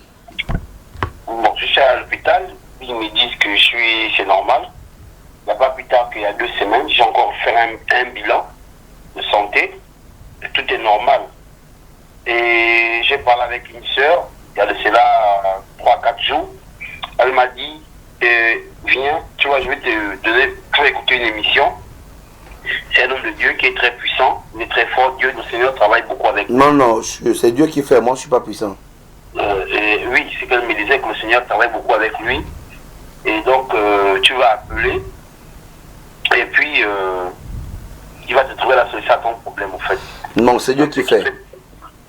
Bon, je suis à l'hôpital, ils me disent que c'est normal. Il n'y a pas plus tard qu'il y a 2 semaines, j'ai encore fait un bilan de santé, et tout est normal. Et j'ai parlé avec une soeur, il y a de cela 3-4 jours, elle m'a dit viens, tu vois, je vais te donner, tu vas écouter une émission. C'est un homme de Dieu qui est très puissant, il est très fort. Dieu, le Seigneur travaille beaucoup avec lui. Non, c'est Dieu qui fait, moi je ne suis pas puissant. Oui, c'est qu'elle me disait que le Seigneur travaille beaucoup avec lui. Et donc, tu vas appeler, et puis, il va te trouver la solution à ton problème, en fait. Non, c'est Dieu qui fait.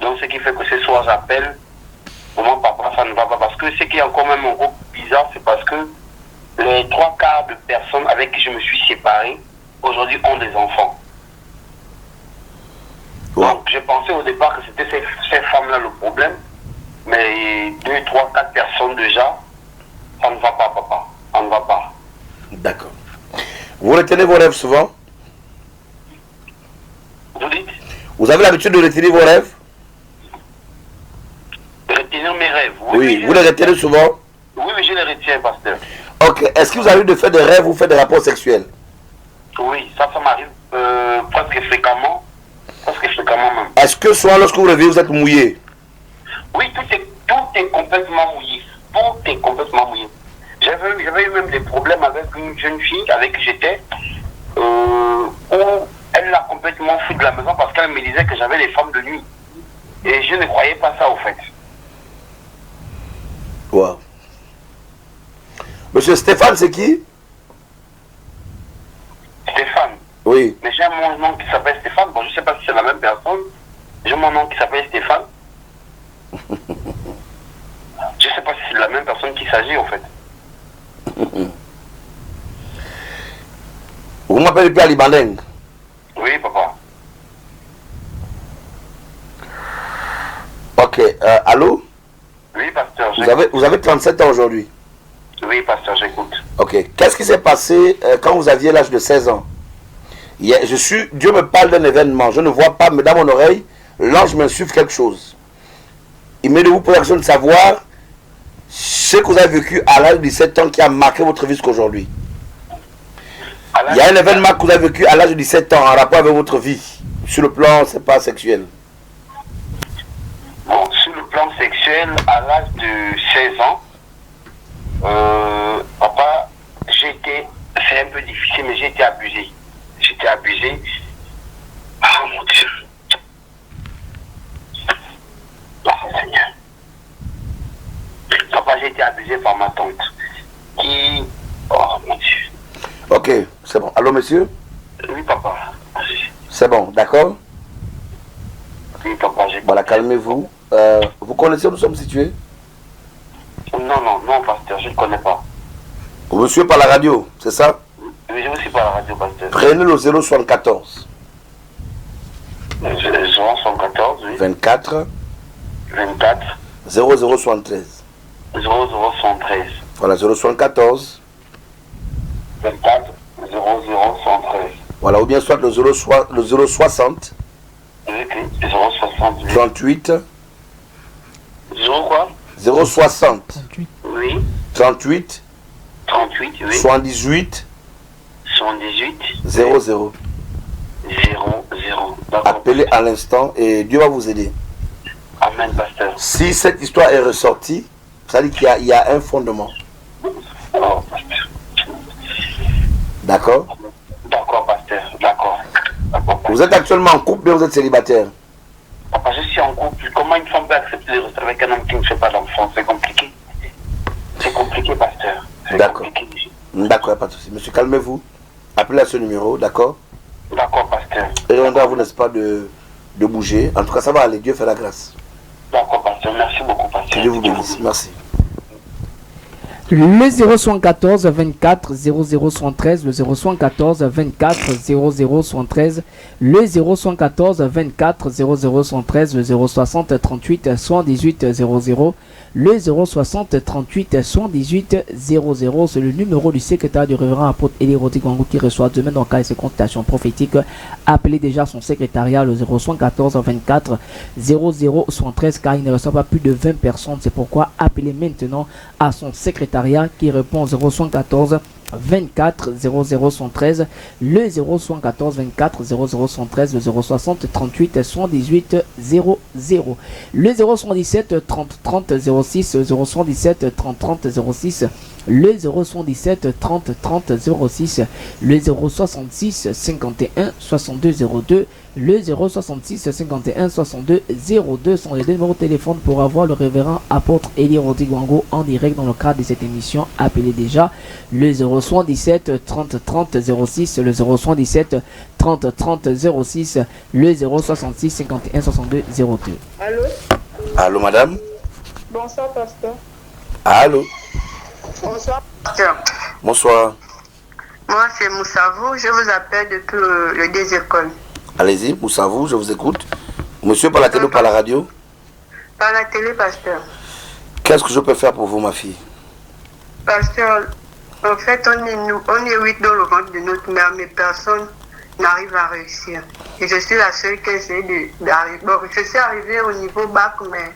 Donc, ce qui fait que ce soir, j'appelle. Pour moi, papa, ça ne va pas. Parce que ce qui est encore même un gros bizarre, c'est parce que les 3/4 de personnes avec qui je me suis séparé, aujourd'hui, ont des enfants. Ouais. Donc, j'ai pensé au départ que c'était ces femmes-là le problème. Mais 2, 3, 4 personnes déjà, ça ne va pas, papa. Ça ne va pas. D'accord. Vous retenez vos rêves souvent? Vous dites? Vous avez l'habitude de retenir vos rêves? De retenir mes rêves? Oui, vous les retenez souvent? Oui, mais je les retiens, pasteur. Ok. Est-ce que vous avez eu de faire des rêves ou faire des rapports sexuels? Oui, ça m'arrive presque fréquemment. Presque fréquemment même. Est-ce que soit lorsque vous réveillez, vous êtes mouillé? Oui, tout est complètement mouillé. Tout est complètement mouillé. J'avais eu même des problèmes avec une jeune fille avec qui j'étais, où elle l'a complètement foutu de la maison parce qu'elle me disait que j'avais les femmes de nuit. Et je ne croyais pas ça au fait. Wow. Monsieur Stéphane, c'est qui? Stéphane. Oui. Mais j'ai mon nom qui s'appelle Stéphane. Bon, je ne sais pas si c'est la même personne. J'ai mon nom qui s'appelle Stéphane. Je ne sais pas si c'est de la même personne qu'il s'agit en fait. Vous m'appelez Pierre Libaneng? Oui, papa. Ok, allô? Oui, pasteur, vous avez 37 ans aujourd'hui? Oui, pasteur, j'écoute. Ok, qu'est-ce qui s'est passé quand vous aviez l'âge de 16 ans? Dieu me parle d'un événement, je ne vois pas, mais dans mon oreille, l'ange m'insuffle quelque chose. Il met de vous poser la question de savoir ce que vous avez vécu à l'âge de 17 ans qui a marqué votre vie jusqu'aujourd'hui. Il y a un événement que vous avez vécu à l'âge de 17 ans en rapport avec votre vie, sur le plan, c'est pas sexuel. Bon, sur le plan sexuel, à l'âge de 16 ans, papa, c'est un peu difficile, mais j'ai été abusé. J'étais abusé. Oh mon Dieu. Oh Seigneur. Papa, j'ai été abusé par ma tante. Qui... Oh mon Dieu. Ok, c'est bon. Allô, monsieur? Oui, papa. C'est bon, d'accord? Oui, papa, j'ai... Voilà, calmez-vous. Vous connaissez où nous sommes situés? Non, pasteur, je ne connais pas. Vous me suivez par la radio, c'est ça? Oui, je vous suis par la radio, pasteur. Prenez le 074. 074, oui. 24. 24. 0073. 0073. Voilà, 074. 24. 0073. Voilà, ou bien soit le 060. Oui, 060. 38. 0 quoi? 060. Oui. 38. 38, oui. 78. 78. 00. 00. Appelez à l'instant et Dieu va vous aider. Amen, pasteur. Si cette histoire est ressortie, ça veut dire qu'il y a un fondement. Oh, pasteur. D'accord? D'accord, pasteur. D'accord. Vous êtes actuellement en couple, mais vous êtes célibataire? Papa, je suis en couple. Comment une femme peut accepter de rester avec un homme qui ne fait pas d'enfant? C'est compliqué. C'est compliqué, pasteur. D'accord. D'accord, pas de souci. Monsieur, calmez-vous. Appelez à ce numéro, d'accord? D'accord, pasteur. Et on doit vous, n'est-ce pas, de bouger. En tout cas, ça va aller. Dieu fait la grâce. D'accord, pasteur. Merci beaucoup, pasteur. Dieu vous bénisse. Merci. Le 074 24 0073, le 074 24 0073, le 014 24 0073, le 060 38 118 00, le 060 38 118 00. C'est le numéro du secrétaire du révérend apôtre Élie Rodrigue qui reçoit demain dans le cas de ses consultations prophétiques. Appelez déjà son secrétariat, le 074 24 0073, car il ne reçoit pas plus de 20 personnes. C'est pourquoi appelez maintenant à son secrétariat qui répond au 074 24 0013, le 074 24 0013, le 060 38 118 00, le 077 30 30 06, le 077 30 30 06, le 077 30 30 06, le 066 51 62 02, le 066 51 62 02 sont les deux numéros de téléphone pour avoir le révérend apôtre Eli Rodigwango en direct dans le cadre de cette émission. Appelez déjà le 077 30 30 06, le 077 30 30 06, le 066 51 62 02. Allô? Allô, madame? Bonsoir, pasteur. Allô? Bonsoir, pasteur. Bonsoir. Moi, c'est Moussavou. Je vous appelle depuis le Désécole. Allez-y, Moussavou, je vous écoute. Monsieur, par la télé ou par la radio? Par la télé, pasteur. Qu'est-ce que je peux faire pour vous, ma fille? Pasteur, en fait, on est 8 dans le ventre de notre mère, mais personne n'arrive à réussir. Et je suis la seule qui essaie d'arriver. Bon, je suis arrivée au niveau bac, mais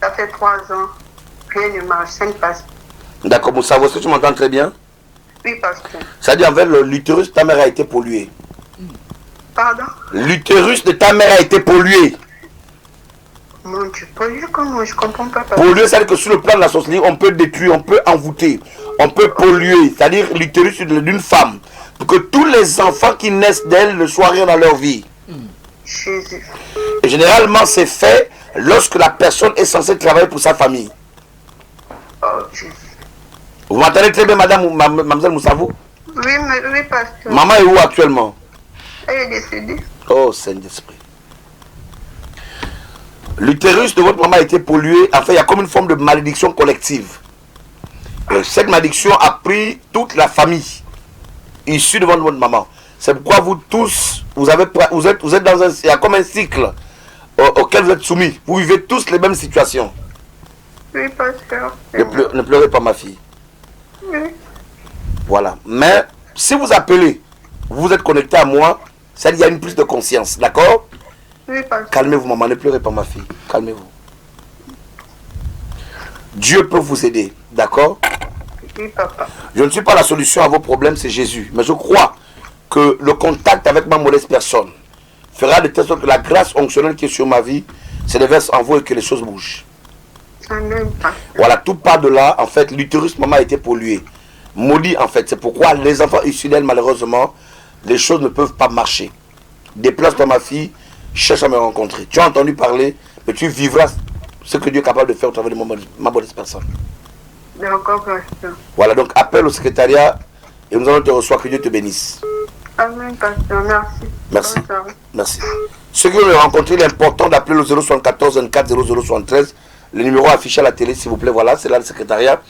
ça fait 3 ans. Rien ne marche, ça ne passe. D'accord, Moussavou, est-ce que tu m'entends très bien? Oui, pasteur. Ça dit, en fait, l'utérus de ta mère a été pollué. Pardon? L'utérus de ta mère a été pollué. Mon Dieu, pollué comment? Je comprends pas, pasteur. Pollué, c'est-à-dire que sur le plan de la sorcellerie, on peut détruire, on peut envoûter, on peut polluer, c'est-à-dire l'utérus d'une femme, pour que tous les enfants qui naissent d'elle ne soient rien dans leur vie. Jésus. Et généralement, c'est fait lorsque la personne est censée travailler pour sa famille. Oh, Jésus. Vous m'entendez très bien, mademoiselle Moussavou? Oui, oui, pasteur. Maman est où actuellement? Elle est décédée. Oh, Saint-Esprit. L'utérus de votre maman a été pollué. Enfin, il y a comme une forme de malédiction collective. Cette malédiction a pris toute la famille issue de votre maman. C'est pourquoi vous tous, vous êtes dans il y a comme un cycle auquel vous êtes soumis. Vous vivez tous les mêmes situations. Oui, pasteur. Ne pleurez pas, ma fille. Oui. Voilà. Mais si vous appelez, vous êtes connecté à moi, il y a une prise de conscience. D'accord? Oui, pasteur. Calmez-vous, maman. Ne pleurez pas, ma fille. Calmez-vous. Dieu peut vous aider. D'accord? Oui, papa. Je ne suis pas la solution à vos problèmes, c'est Jésus. Mais je crois que le contact avec ma modeste personne fera de telle sorte que la grâce onctionnelle qui est sur ma vie se déverse en vous et que les choses bougent. Amen. Voilà, tout part de là. En fait, l'utérus maman a été pollué. Maudit, en fait. C'est pourquoi les enfants issus d'elle, malheureusement, les choses ne peuvent pas marcher. Déplace-toi, ma fille. Cherche à me rencontrer. Tu as entendu parler, mais tu vivras ce que Dieu est capable de faire au travers de ma modeste personne. D'accord, pasteur. Voilà, donc appelle au secrétariat et nous allons te recevoir. Que Dieu te bénisse. Amen, pasteur. Merci. Merci. Bonsoir. Merci. Ceux qui veulent me rencontrer, il est important d'appeler le 074 24 0073. Le numéro affiché à la télé, s'il vous plaît. Voilà, c'est là le secrétariat.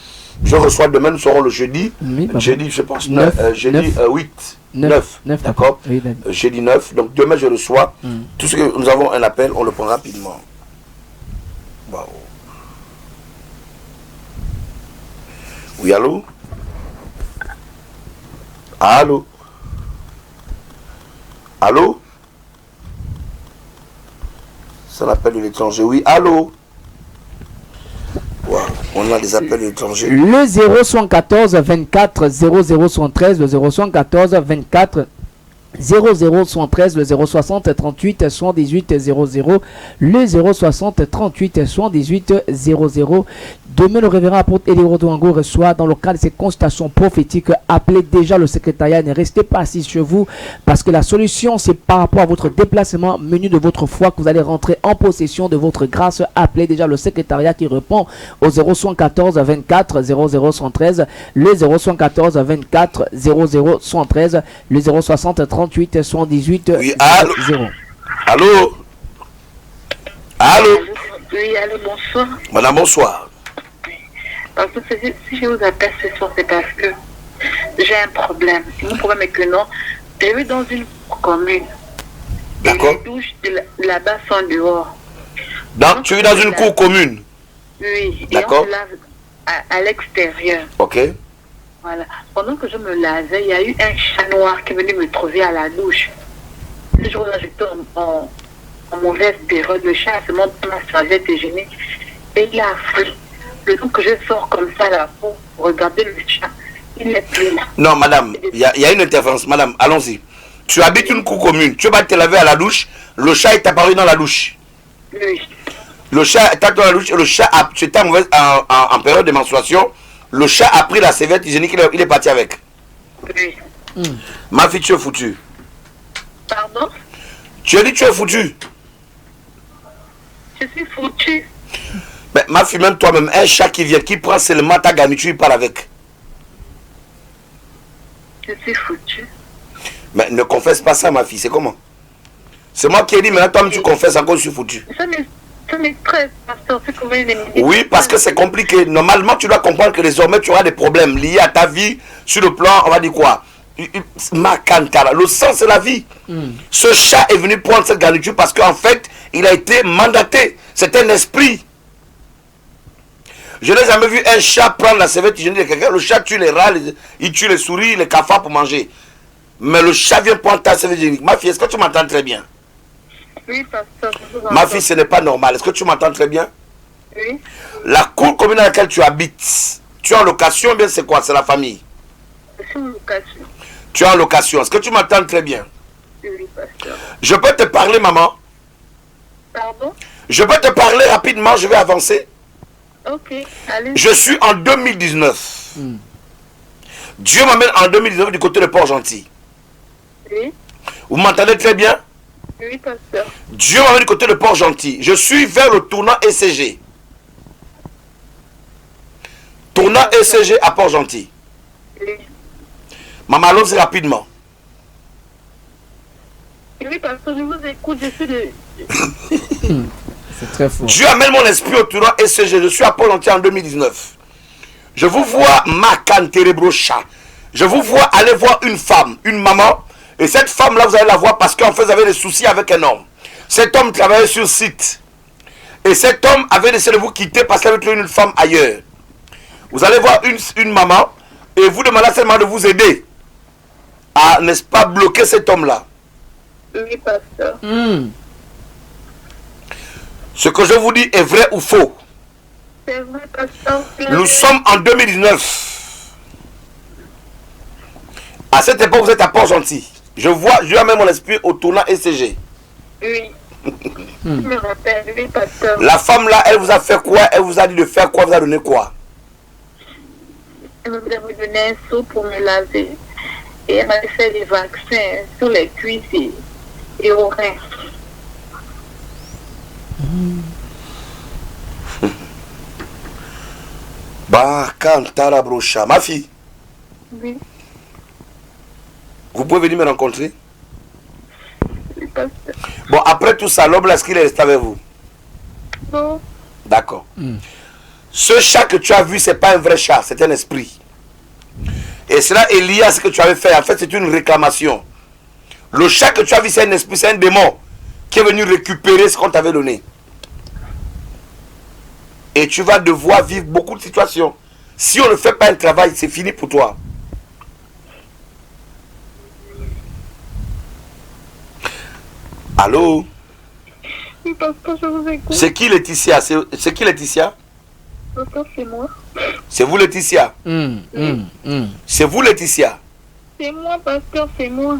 Je reçois demain, nous serons le jeudi. Oui, jeudi, je pense, 8. 9. D'accord. Oui, jeudi 9. Donc demain, je reçois. Tout ce que nous avons un appel, on le prend rapidement. Wow. Oui, allô? Allô? Allô? C'est un appel de l'étranger. Oui, allô? Wow. On a des appels de l'étranger. Le 014 24 0073, le 014 24 0073, le 060 38 78 00, le 060 38 78 00. Demain, le révérend apôtre Eli Rodigwango reçoit dans le cadre de ces consultations prophétiques. Appelez déjà le secrétariat, ne restez pas assis chez vous parce que la solution, c'est par rapport à votre déplacement menu de votre foi que vous allez rentrer en possession de votre grâce. Appelez déjà le secrétariat qui répond au 014 24 0013, le 014 24 0013, le 060 38 78 oui, allô? 0. Allô? Allô? Oui, allô, bonsoir. Madame, bonsoir. Parce que si je vous appelle ce soir, c'est parce que j'ai un problème. Mon problème est que non, je vis dans une commune. D'accord. Les douches là-bas sont dehors. Donc, tu vis dans une cour commune? Oui. D'accord. Et on se lave à l'extérieur. Ok. Voilà. Pendant que je me lavais, il y a eu un chat noir qui est venu me trouver à la douche. Ce jour-là, j'étais en mauvaise période. Le chat se monte dans ma serviette hygiénique et il a fui. Le temps que je sors comme ça là pour regarder le chat, il n'est plus là. Non, madame, il y a une interférence. Madame, allons-y. Tu habites une cour commune. Tu vas te laver à la douche. Le chat est apparu dans la douche. Oui. Le chat est apparu dans la douche. Le chat, tu étais en période de menstruation. Le chat a pris la serviette hygiénique, il est parti avec. Oui. Ma fille, tu es foutue. Pardon? Tu as dit tu es foutue. Je suis foutue. Mais ma fille, même toi-même, un chat qui vient, qui prend seulement ta garniture, il part avec. Je suis foutue. Mais ne confesse pas ça, ma fille, c'est comment? C'est moi qui ai dit, maintenant toi-même tu confesses encore, je suis foutu. Ça me stresse, pasteur. Oui, parce que c'est compliqué. Normalement, tu dois comprendre que désormais, tu auras des problèmes liés à ta vie sur le plan, on va dire quoi? Makantara. Le sang, c'est la vie. Ce chat est venu prendre cette garniture parce qu'en fait, il a été mandaté. C'est un esprit. Je n'ai jamais vu un chat prendre la serviette hygiénique de quelqu'un. Le chat tue les rats, il tue les souris, les cafards pour manger. Mais le chat vient prendre ta serviette hygiénique. Ma fille, est-ce que tu m'entends très bien? Oui, pasteur. Ma fille, ce n'est pas normal. Est-ce que tu m'entends très bien? Oui. La cour commune dans laquelle tu habites, tu es en location ou bien c'est quoi? C'est la famille? Je suis en location. Tu es en location. Est-ce que tu m'entends très bien? Oui, pasteur. Je peux te parler, maman? Pardon? Je peux te parler rapidement, je vais avancer. Ok, allez. Je suis en 2019. Dieu m'amène en 2019 du côté de Port-Gentil. Oui. Vous m'entendez très bien? Oui, pasteur. Dieu m'amène du côté de Port-Gentil. Je suis vers le tournant ECG. Tournant ECG à Port-Gentil. Oui. Maman, allons-y rapidement. Oui, pasteur, je vous écoute, je suis de... C'est très fort. Dieu amène mon esprit au tournant ECG. Je suis à Port-Gentil en 2019. Je vous vois Makanterebrocha. Je vous vois aller voir une femme, une maman. Et cette femme-là, vous allez la voir parce qu'en fait, vous avez des soucis avec un homme. Cet homme travaillait sur site. Et cet homme avait décidé de vous quitter parce qu'il avait trouvé une femme ailleurs. Vous allez voir une maman et vous demandez à cette maman de vous aider à, n'est-ce pas, bloquer cet homme-là. Oui, pasteur. Ce que je vous dis est vrai ou faux? C'est vrai, pasteur. Nous sommes en 2019. À cette époque, vous êtes à Port-Gentil. Je amène mon esprit au tournant ECG. Oui. Je me rappelle, oui, pasteur. La femme là, elle vous a fait quoi? Elle vous a dit de faire quoi? Elle vous a donné quoi? Elle m'avait donné un seau pour me laver. Et elle m'avait fait des vaccins sur les cuisses et aux reins. Bakantara brocha. Ma fille. Oui. Vous pouvez venir me rencontrer? Oui, pasteur. Bon, après tout ça, l'homme là, est-ce qu'il est resté avec vous? Non. D'accord. Ce chat que tu as vu, c'est pas un vrai chat, c'est un esprit. Et cela est lié à ce que tu avais fait. En fait, c'est une réclamation. Le chat que tu as vu, c'est un esprit, c'est un démon qui est venu récupérer ce qu'on t'avait donné. Et tu vas devoir vivre beaucoup de situations. Si on ne fait pas un travail, c'est fini pour toi. Allô? Oui, pasteur, je vous écoute. C'est qui Laetitia? C'est qui Laetitia? Pasteur, c'est moi. C'est vous Laetitia? C'est vous Laetitia? C'est moi, pasteur, c'est moi.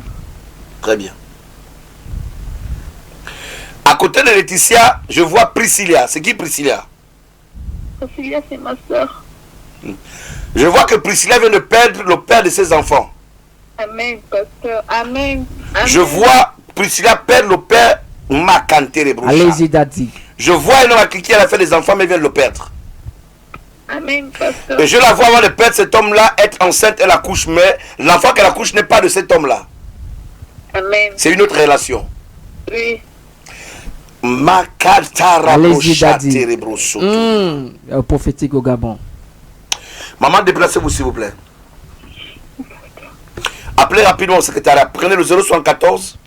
Très bien. À côté de Laetitia, je vois Priscilla. C'est qui Priscilla? Priscilla, c'est ma soeur. Je vois que Priscilla vient de perdre le père de ses enfants. Amen, pasteur. Amen. Amen. Je vois Priscilla perdre le père Makanterebrocha. Allez-y, Daddy. Je vois un homme qui a fait des enfants mais vient de le perdre. Amen, pasteur. Et je la vois avant de perdre cet homme-là, être enceinte, elle accouche, mais l'enfant qu'elle accouche n'est pas de cet homme-là. Amen. C'est une autre relation. Oui. Makanterebrocha Terebroso. Prophétique au Gabon. Maman, déplacez-vous s'il vous plaît. Appelez rapidement au secrétariat. Prenez le 074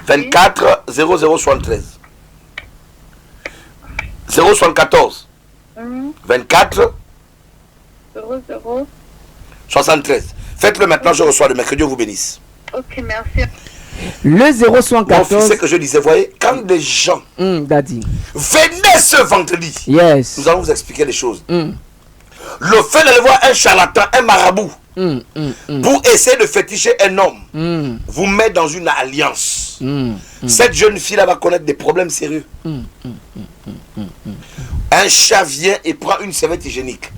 24 0073. 074 24 00 73. Faites-le maintenant, je reçois demain. Que Dieu vous bénisse. Ok, merci. Le Mon fils, 074. c'est que je disais, voyez, quand des gens Daddy. venez ce vendredi, Yes. nous allons vous expliquer des choses. Le fait d'aller voir un charlatan, un marabout, pour essayer de féticher un homme, vous met dans une alliance. Cette jeune fille-là va connaître des problèmes sérieux. Un chat vient et prend une serviette hygiénique.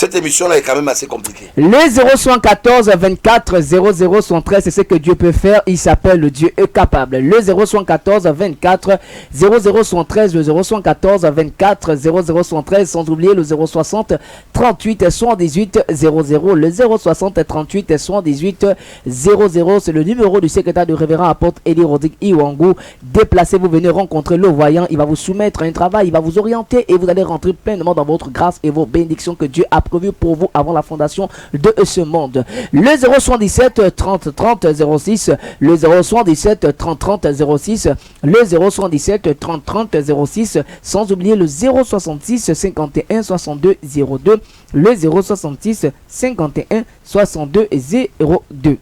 Cette émission-là est quand même assez compliquée. Le 0114 24 00 113, c'est ce que Dieu peut faire. Il s'appelle le Dieu est capable. Le 0114 24 00 113, le 0114 24 00 113, sans oublier le 060 38 78 00, le 060 38 78 00, c'est le numéro du secrétaire du révérend apôtre Eli Rodrigue Iwangu. Déplacez-vous, venez rencontrer le voyant. Il va vous soumettre à un travail, il va vous orienter et vous allez rentrer pleinement dans votre grâce et vos bénédictions que Dieu a prévues pour vous avant la fondation de ce monde. Le 077 30 30 06, le 077 30 30 06, le 077 30 30 06, sans oublier le 066 51 62 02, le 066 51 62 02.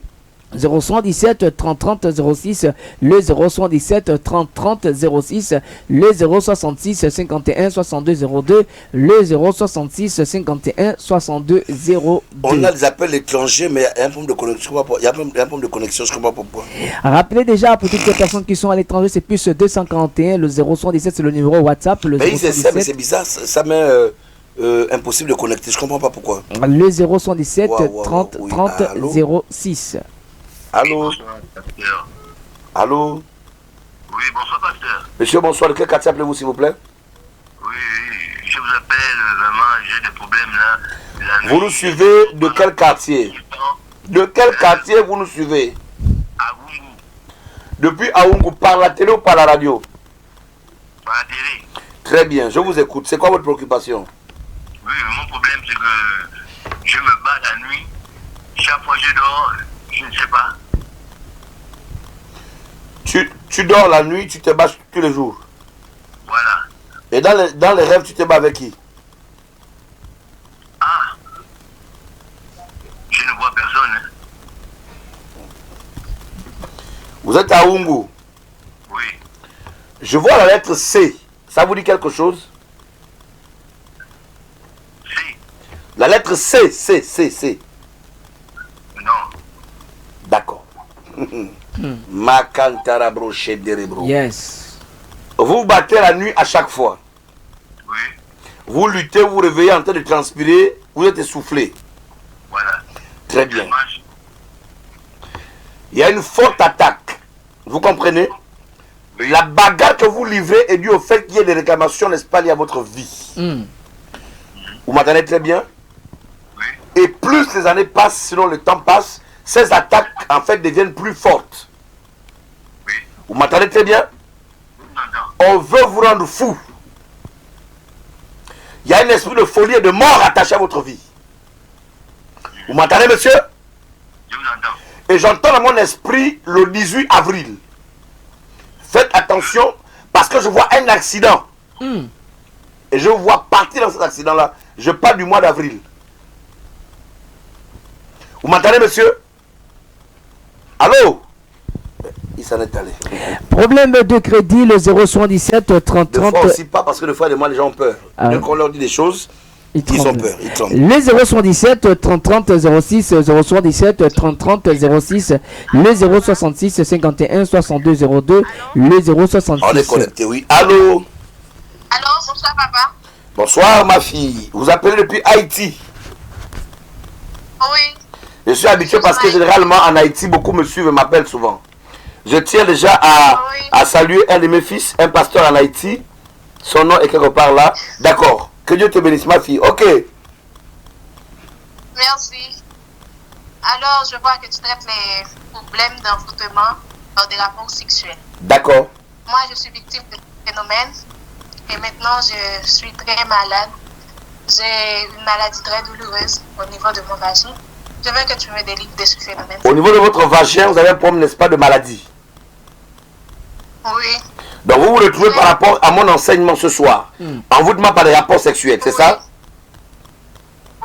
077 30 30 06, le 077 30 30 06, le 066 51 62 02, le 066 51 62 02. On a des appels étrangers, mais il y a un problème de connexion. Il y a un problème de connexion, je ne comprends pas pourquoi. Rappelez déjà pour toutes les personnes qui sont à l'étranger, c'est plus 241, le 077 c'est le numéro WhatsApp. Le mais c'est bizarre, ça met impossible de connecter, je ne comprends pas pourquoi. Le 077 30 30 06. Allô? Bonsoir, pasteur. Allô? Oui, bonsoir, pasteur. Monsieur, bonsoir. De quel quartier appelez-vous, s'il vous plaît? Oui, je vous appelle, vraiment, j'ai des problèmes là. Vous nous suivez de quel quartier? De quel quartier vous nous suivez? Aoungu. Depuis Aoungu, par la télé ou par la radio? Par la télé. Très bien, je vous écoute. C'est quoi votre préoccupation? Oui, mon problème, c'est que je me bats la nuit. Chaque fois que je dors, je ne sais pas. Tu dors la nuit, tu te bats tous les jours. Voilà. Et dans les rêves, tu te bats avec qui? Ah. Je ne vois personne. Hein. Vous êtes à Aoungu? Oui. Je vois la lettre C. Ça vous dit quelque chose? C. La lettre C. Non. D'accord. Makantara broché derebro. Yes. Vous battez la nuit à chaque fois. Oui. Vous luttez, vous réveillez en train de transpirer, vous êtes essoufflé. Voilà. Très bien. Il y a une forte attaque. Vous comprenez? Oui. La bagarre que vous livrez est due au fait qu'il y ait des réclamations, n'est-ce pas, liées à votre vie. Vous m'entendez très bien? Oui. Et plus les années passent, selon le temps passe, ces attaques, en fait, deviennent plus fortes. Oui. Vous m'entendez très bien? On veut vous rendre fou. Il y a un esprit de folie et de mort attaché à votre vie. Vous m'entendez, monsieur? Je vous entends. Et j'entends dans mon esprit le 18 avril. Faites attention parce que je vois un accident. Et je vous vois partir dans cet accident-là. Je parle du mois d'avril. Vous m'entendez, monsieur? Allô? Il s'en est allé. Problème de crédit, le 077 30 30. Des fois aussi pas, parce que des fois, les gens ont peur. Dès qu'on leur dit des choses, ils ont peur. Ils tremblent. Le 077 30 30 06, 077 30 30 06, le 066 51 62 02, le 066. On est connecté, oui. Allô? Allô, bonsoir papa. Bonsoir ma fille. Vous appelez depuis Haïti? Oui. Je suis habitué parce que généralement en Haïti, beaucoup me suivent et m'appellent souvent. Je tiens déjà à saluer un de mes fils, un pasteur en Haïti. Son nom est quelque part là. D'accord. Que Dieu te bénisse, ma fille. Ok. Merci. Alors, je vois que tu traites les problèmes d'envoûtement par des rapports sexuels. D'accord. Moi, je suis victime de ce phénomène et maintenant, je suis très malade. J'ai une maladie très douloureuse au niveau de mon vagin. Je veux que tu me délivres de ce phénomène. Au niveau de votre vagin, vous avez un problème, n'est-ce pas, de maladie? Oui. Donc vous vous retrouvez par rapport à mon enseignement ce soir. En vous demandant par des rapports sexuels, c'est ça?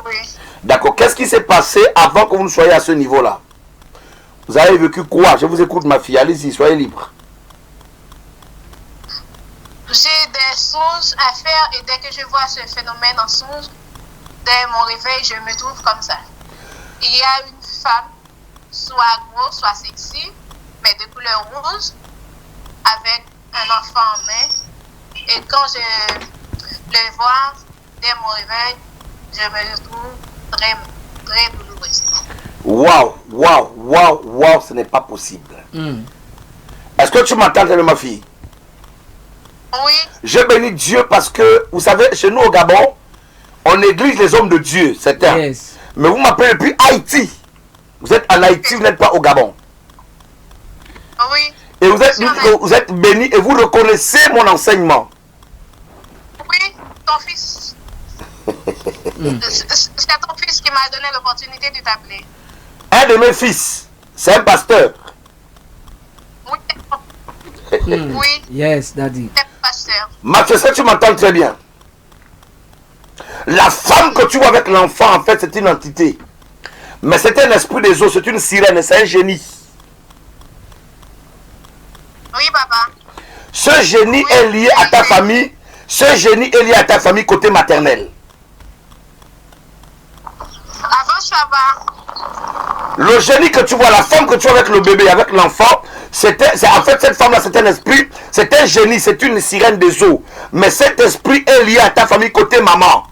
Oui. D'accord. Qu'est-ce qui s'est passé avant que vous ne soyez à ce niveau-là? Vous avez vécu quoi? Je vous écoute, ma fille. Allez-y, soyez libre. J'ai des songes à faire et dès que je vois ce phénomène en songe, dès mon réveil, je me trouve comme ça. Il y a une femme, soit grosse, soit sexy, mais de couleur rouge, avec un enfant en main. Et quand je le vois, dès mon réveil, je me trouve très, très douloureuse. Waouh, ce n'est pas possible. Est-ce que tu m'entends, ma fille? Oui. Je bénis Dieu parce que, vous savez, chez nous au Gabon, on néglige les hommes de Dieu, c'est un. Yes. Mais vous m'appelez depuis Haïti. Vous êtes en Haïti, vous n'êtes pas au Gabon. Oui. Et vous êtes béni et vous reconnaissez mon enseignement. Oui, ton fils. C'est ton fils qui m'a donné l'opportunité de t'appeler. Un de mes fils, c'est un pasteur. Oui. Oui. Yes, Daddy. C'est un pasteur. Ma fille, tu m'entends très bien. La femme que tu vois avec l'enfant, en fait, c'est une entité. Mais c'est un esprit des eaux, c'est une sirène, c'est un génie. Oui, papa. Ce génie est lié à ta famille. Ce génie est lié à ta famille côté maternel. Avance, papa. Le génie que tu vois, la femme que tu vois avec le bébé, avec l'enfant, en fait, cette femme-là, c'est un esprit, c'est un génie, c'est une sirène des eaux. Mais cet esprit est lié à ta famille côté maman.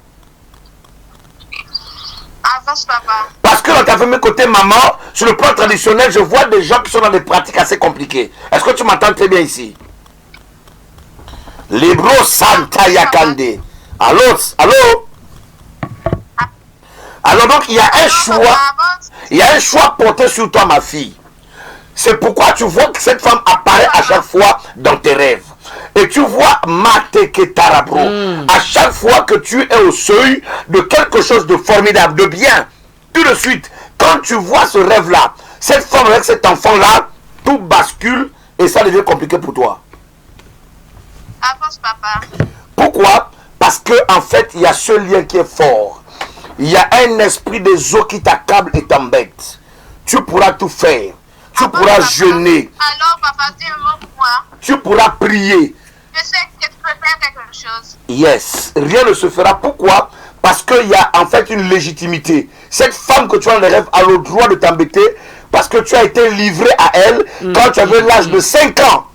Avance, papa. Parce que dans ta famille côté maman, sur le plan traditionnel, je vois des gens qui sont dans des pratiques assez compliquées. Est-ce que tu m'entends très bien ici? Libro Santa Yakande. Allô? Alors donc, il y a un choix. Il y a un choix porté sur toi, ma fille. C'est pourquoi tu vois que cette femme apparaît à chaque fois dans tes rêves. Et tu vois Mateke Tarabro. À chaque fois que tu es au seuil de quelque chose de formidable, de bien, tout de suite, quand tu vois ce rêve-là, cette femme avec cet enfant-là, tout bascule et ça devient compliqué pour toi. Avance, papa. Pourquoi? Parce que en fait, il y a ce lien qui est fort. Il y a un esprit des eaux qui t'accable et t'embête. Tu pourras tout faire. Tu pourras jeûner. Alors, papa, dis un mot pour moi. Tu pourras prier. Je sais que tu peux faire quelque chose. Yes. Rien ne se fera. Pourquoi? Parce qu'il y a en fait une légitimité. Cette femme que tu as dans les rêves a le droit de t'embêter parce que tu as été livré à elle quand tu avais l'âge de 5 ans.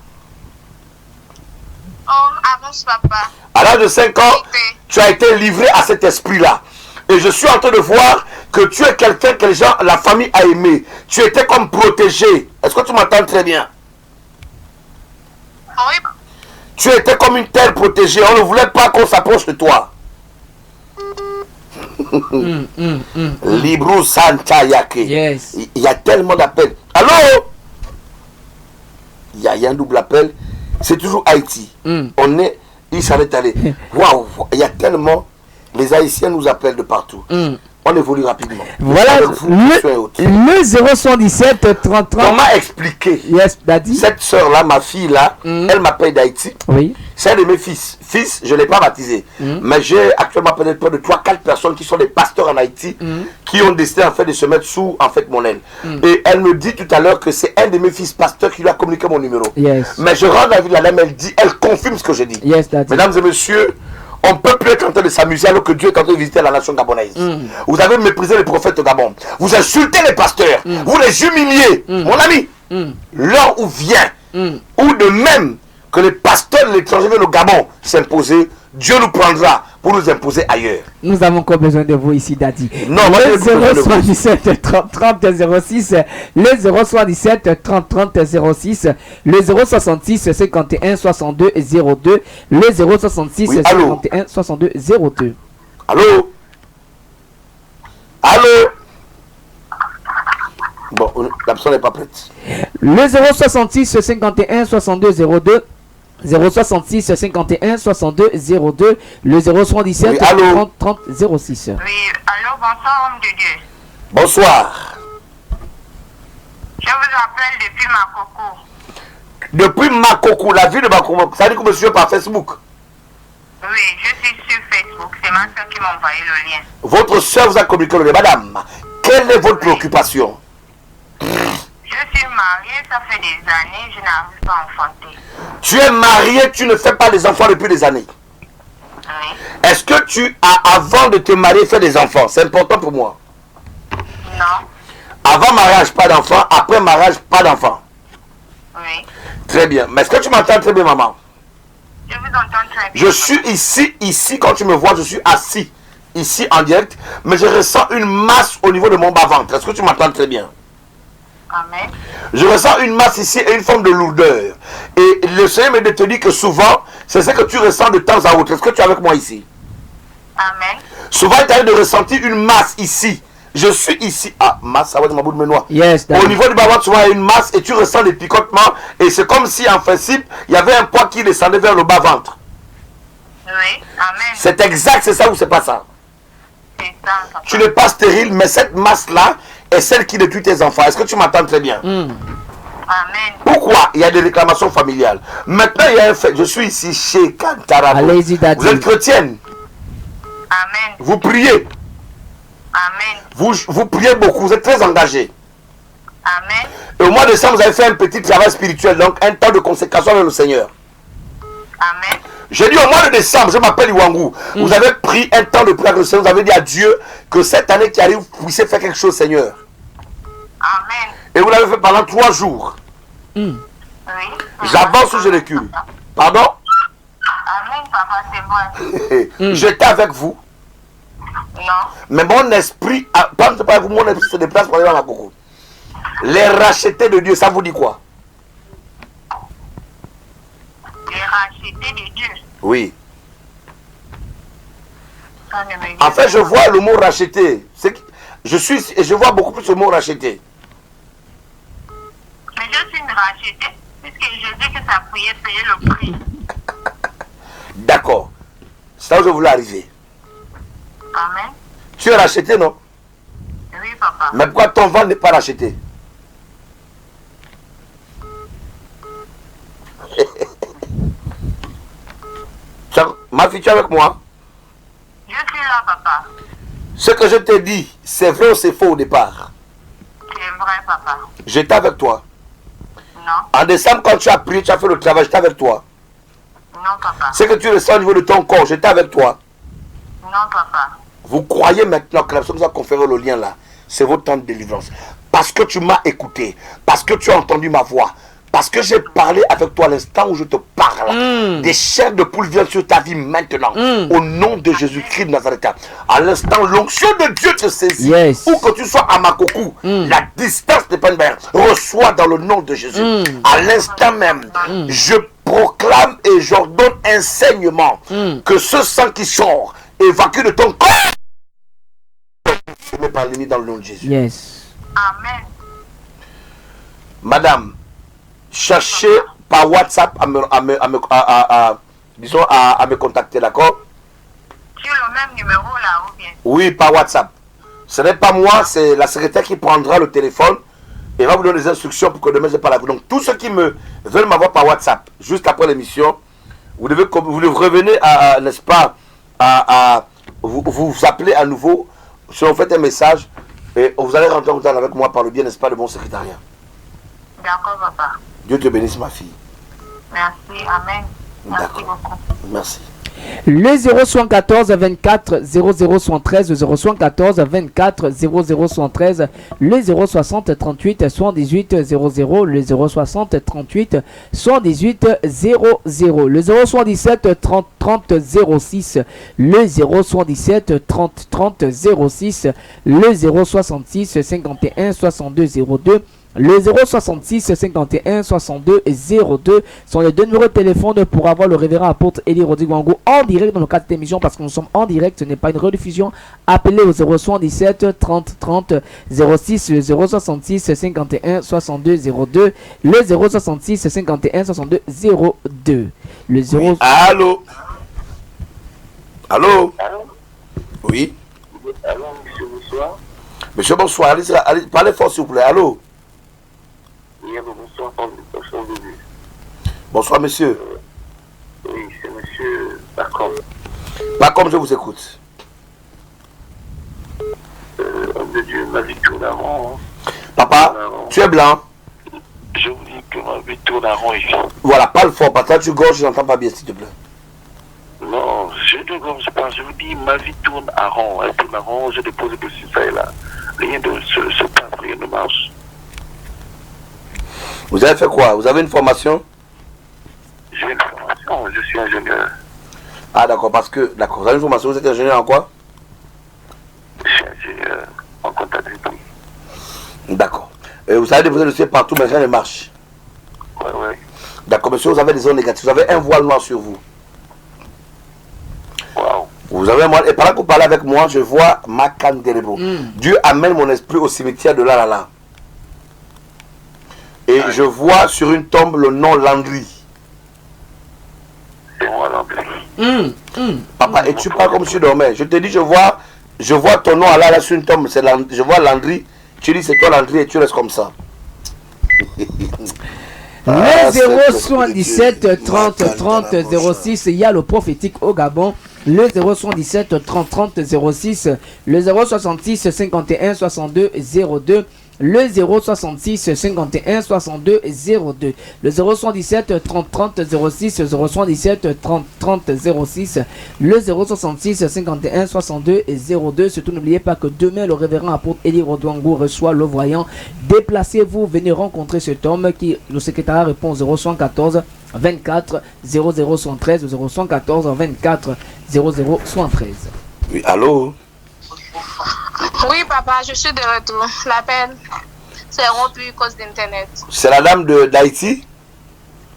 Oh, avance, papa. À l'âge de 5 ans, tu as été livré à cet esprit-là. Et je suis en train de voir que tu es quelqu'un que la famille a aimé. Tu étais comme protégé. Est-ce que tu m'entends très bien? Oui. Tu étais comme une terre protégée. On ne voulait pas qu'on s'approche de toi. Libro Santa Yake. Yes. Il y a tellement d'appels. Allô? Il y a un double appel. C'est toujours Haïti. On est... Il s'arrête aller. Waouh! Il y a tellement... Les Haïtiens nous appellent de partout. On évolue rapidement. Voilà, le 077 30 30. Comment expliquer? Yes, Daddy. Cette soeur-là, ma fille-là, elle m'appelle d'Haïti. Oui. C'est un de mes fils. Fils, je ne l'ai pas baptisé. Mais j'ai actuellement peut-être près de 3-4 personnes qui sont des pasteurs en Haïti qui ont décidé en fait de se mettre sous en fait mon aile. Et elle me dit tout à l'heure que c'est un de mes fils pasteurs qui lui a communiqué mon numéro. Yes. Mais je rends la vie de la dame, elle dit, elle confirme ce que je dis. Yes, Daddy. Mesdames et messieurs, on ne peut plus être en train de s'amuser alors que Dieu est en train de visiter la nation gabonaise. Vous avez méprisé les prophètes au Gabon. Vous insultez les pasteurs. Vous les humiliez. Mon ami, l'heure où vient, ou de même que les pasteurs de l'étranger viennent au Gabon s'imposer, Dieu nous prendra pour nous imposer ailleurs. Nous avons encore besoin de vous ici, Daddy. Non, moi, le 077 30 30 06, le 077 30 30 06, le 066 51 62 02, le 066 oui, 51 62 02. Allô? Allô? Bon, la personne n'est pas prête. Le 066 51 62 02. 066 51 62 02, le 077 oui, 30 30 06. Oui, allô, bonsoir, homme de Dieu. Bonsoir. Je vous appelle depuis Makoko. Depuis Makoko, la ville de Makoko, ça dit que monsieur par Facebook? Oui, je suis sur Facebook, c'est ma soeur qui m'a envoyé le lien. Votre soeur vous a communiqué le lien. Madame, quelle est votre préoccupation? Je suis mariée, ça fait des années, je n'arrive pas à enfanter. Tu es mariée, tu ne fais pas des enfants depuis des années. Oui. Est-ce que tu as, avant de te marier, fait des enfants? C'est important pour moi. Non. Avant mariage, pas d'enfants. Après mariage, pas d'enfants. Oui. Très bien. Mais est-ce que tu m'entends très bien, maman? Je vous entends très bien. Je suis ici, quand tu me vois, je suis assis ici en direct, mais je ressens une masse au niveau de mon bas-ventre. Est-ce que tu m'entends très bien? Amen. Je ressens une masse ici et une forme de lourdeur. Et le Seigneur me dit que souvent, c'est ce que tu ressens de temps à autre. Est-ce que tu es avec moi ici? Amen. Souvent, il t'arrive de ressentir une masse ici. Je suis ici. Ah, masse, ça va être ma bout de noix. Yes, au niveau du bas-ventre, souvent, il y a une masse et tu ressens des picotements. Et c'est comme si, en principe, il y avait un poids qui descendait vers le bas-ventre. Oui, amen. C'est exact, c'est ça ou c'est pas ça? C'est ça, papa. Tu n'es pas stérile, mais cette masse-là est celle qui détruit tes enfants. Est-ce que tu m'entends très bien? Amen. Pourquoi il y a des réclamations familiales? Maintenant, il y a un fait. Je suis ici chez Kantarabo. Allez-y, Daddy. Vous êtes chrétienne? Amen. Vous priez? Amen. Vous priez beaucoup, vous êtes très engagé. Amen. Et au mois de décembre, vous avez fait un petit travail spirituel, donc un temps de consécration avec le Seigneur. Amen. J'ai dit au mois de décembre, je m'appelle Iwangu, vous avez pris un temps de prière avec le Seigneur, vous avez dit à Dieu que cette année qui arrive, vous puissiez faire quelque chose, Seigneur. Amen. Et vous l'avez fait pendant 3 jours. Oui. J'avance ou je recule? Pardon? Amen, papa, c'est bon. J'étais avec vous. Non. Mais mon esprit, pas avec vous, mon esprit se déplace pour aller dans la coco. Les rachetés de Dieu, ça vous dit quoi? Les rachetés de Dieu. Oui. Ça ne me dit En fait, je vois le mot racheter. Je vois beaucoup plus le mot racheter. Mais je suis une rachetée, puisque je dis que ça pouvait payer le prix. D'accord. C'est là où je voulais arriver. Amen. Tu es racheté, non? Oui, papa. Mais pourquoi ton ventre n'est pas racheté? Ma fille, tu es avec moi? Je suis là, papa. Ce que je t'ai dit, c'est vrai ou c'est faux au départ? C'est vrai, papa. J'étais avec toi. Non. En décembre, quand tu as prié, tu as fait le travail, j'étais avec toi. Non, papa. Ce que tu ressens au niveau de ton corps, j'étais avec toi. Non, papa. Vous croyez maintenant que la personne qui nous a conféré le lien là, c'est votre temps de délivrance. Parce que tu m'as écouté, parce que tu as entendu ma voix, parce que j'ai parlé avec toi à l'instant où je te parle. Des chairs de poule viennent sur ta vie maintenant. Au nom de Jésus-Christ de Nazareth. À l'instant, l'onction de Dieu te saisit. Yes. Où que tu sois à Makoko, la distance n'est pas une barrière. Reçois dans le nom de Jésus. À l'instant même, je proclame et j'ordonne un saignement. Que ce sang qui sort évacue de ton corps. Je mets par l'ennemi dans le nom de Jésus. Yes. Amen. Madame, cherchez par WhatsApp à me contacter, d'accord? Sur le même numéro là ou bien? Oui, par WhatsApp. Ce n'est pas moi, c'est la secrétaire qui prendra le téléphone et va vous donner des instructions pour que demain je parle à vous. Donc, tous ceux qui veulent m'avoir par WhatsApp, juste après l'émission, vous revenez n'est-ce pas, vous appelez à nouveau, si on fait un message, et vous allez rentrer en contact avec moi par le biais, n'est-ce pas, de mon secrétariat. D'accord, papa. Dieu te bénisse, ma fille. Merci, amen. Merci beaucoup. Merci. Le 074 24 0013, le 074 24 0013, le 060 38 78 00, le 060 38 78 00, le 077 30 30 06, le 077 30 30 06, le 066 51 62 02, le 066 51 62 02 sont les deux numéros de téléphone pour avoir le révérend apôtre Eli Rodrigue en direct dans le cadre de cette émission, parce que nous sommes en direct, ce n'est pas une rediffusion. Appelez au 077 30 30 06, le 066 51 62 02, le 066 51 62 02, le 0... Oui. Allô? Allô? Oui? Allô, monsieur, bonsoir. Monsieur, bonsoir. Allez, parlez fort, s'il vous plaît. Allô? Bonsoir, bonsoir, monsieur. Oui, c'est monsieur Pacom. Pacom, je vous écoute. Homme de Dieu, ma vie tourne à rond. Papa, tu es blanc. Je vous dis que ma vie tourne à rond ici. Voilà, parle fort, parce que là tu gorges, je n'entends pas bien, s'il te plaît. Non, je ne gorge pas, je vous dis, ma vie tourne à rond. Elle tourne à rond, je dépose de ça et là. Rien ne se passe, rien ne marche. Vous avez fait quoi? Vous avez une formation? J'ai une formation, je suis ingénieur. Ah d'accord, parce que, d'accord, vous avez une formation, vous êtes ingénieur en quoi? vous savez déposer le ciel partout, mais rien ne marche. Oui, oui. D'accord, monsieur, vous avez des ondes négatives. Vous avez un voile noir sur vous. Wow. Vous avez un voile. Et pendant que vous parlez avec moi, je vois ma canne Delebo. Dieu amène mon esprit au cimetière de là. Et je vois sur une tombe le nom Landry. C'est moi, Landry. Papa, et tu parles comme si tu dormais. Je te dis, je vois ton nom là sur une tombe. Je vois Landry. Tu dis, c'est toi Landry et tu restes comme ça. Le 077 30 30 06, il y a le prophétique au Gabon. Le 077 30 30 06, le 066 51 62 02, le 066 51 62 02, le 077 30 30 06, 077 30 30 06, le 066 51 62 02. Surtout n'oubliez pas que demain le révérend apôtre Eli Rodwango reçoit le voyant. Déplacez-vous, venez rencontrer cet homme qui, le secrétariat répond 014 24 0013, 014 24 0013. Oui, allô? Oui, papa, je suis de retour. L'appel s'est rompu à cause d'Internet. C'est la dame d'Haïti?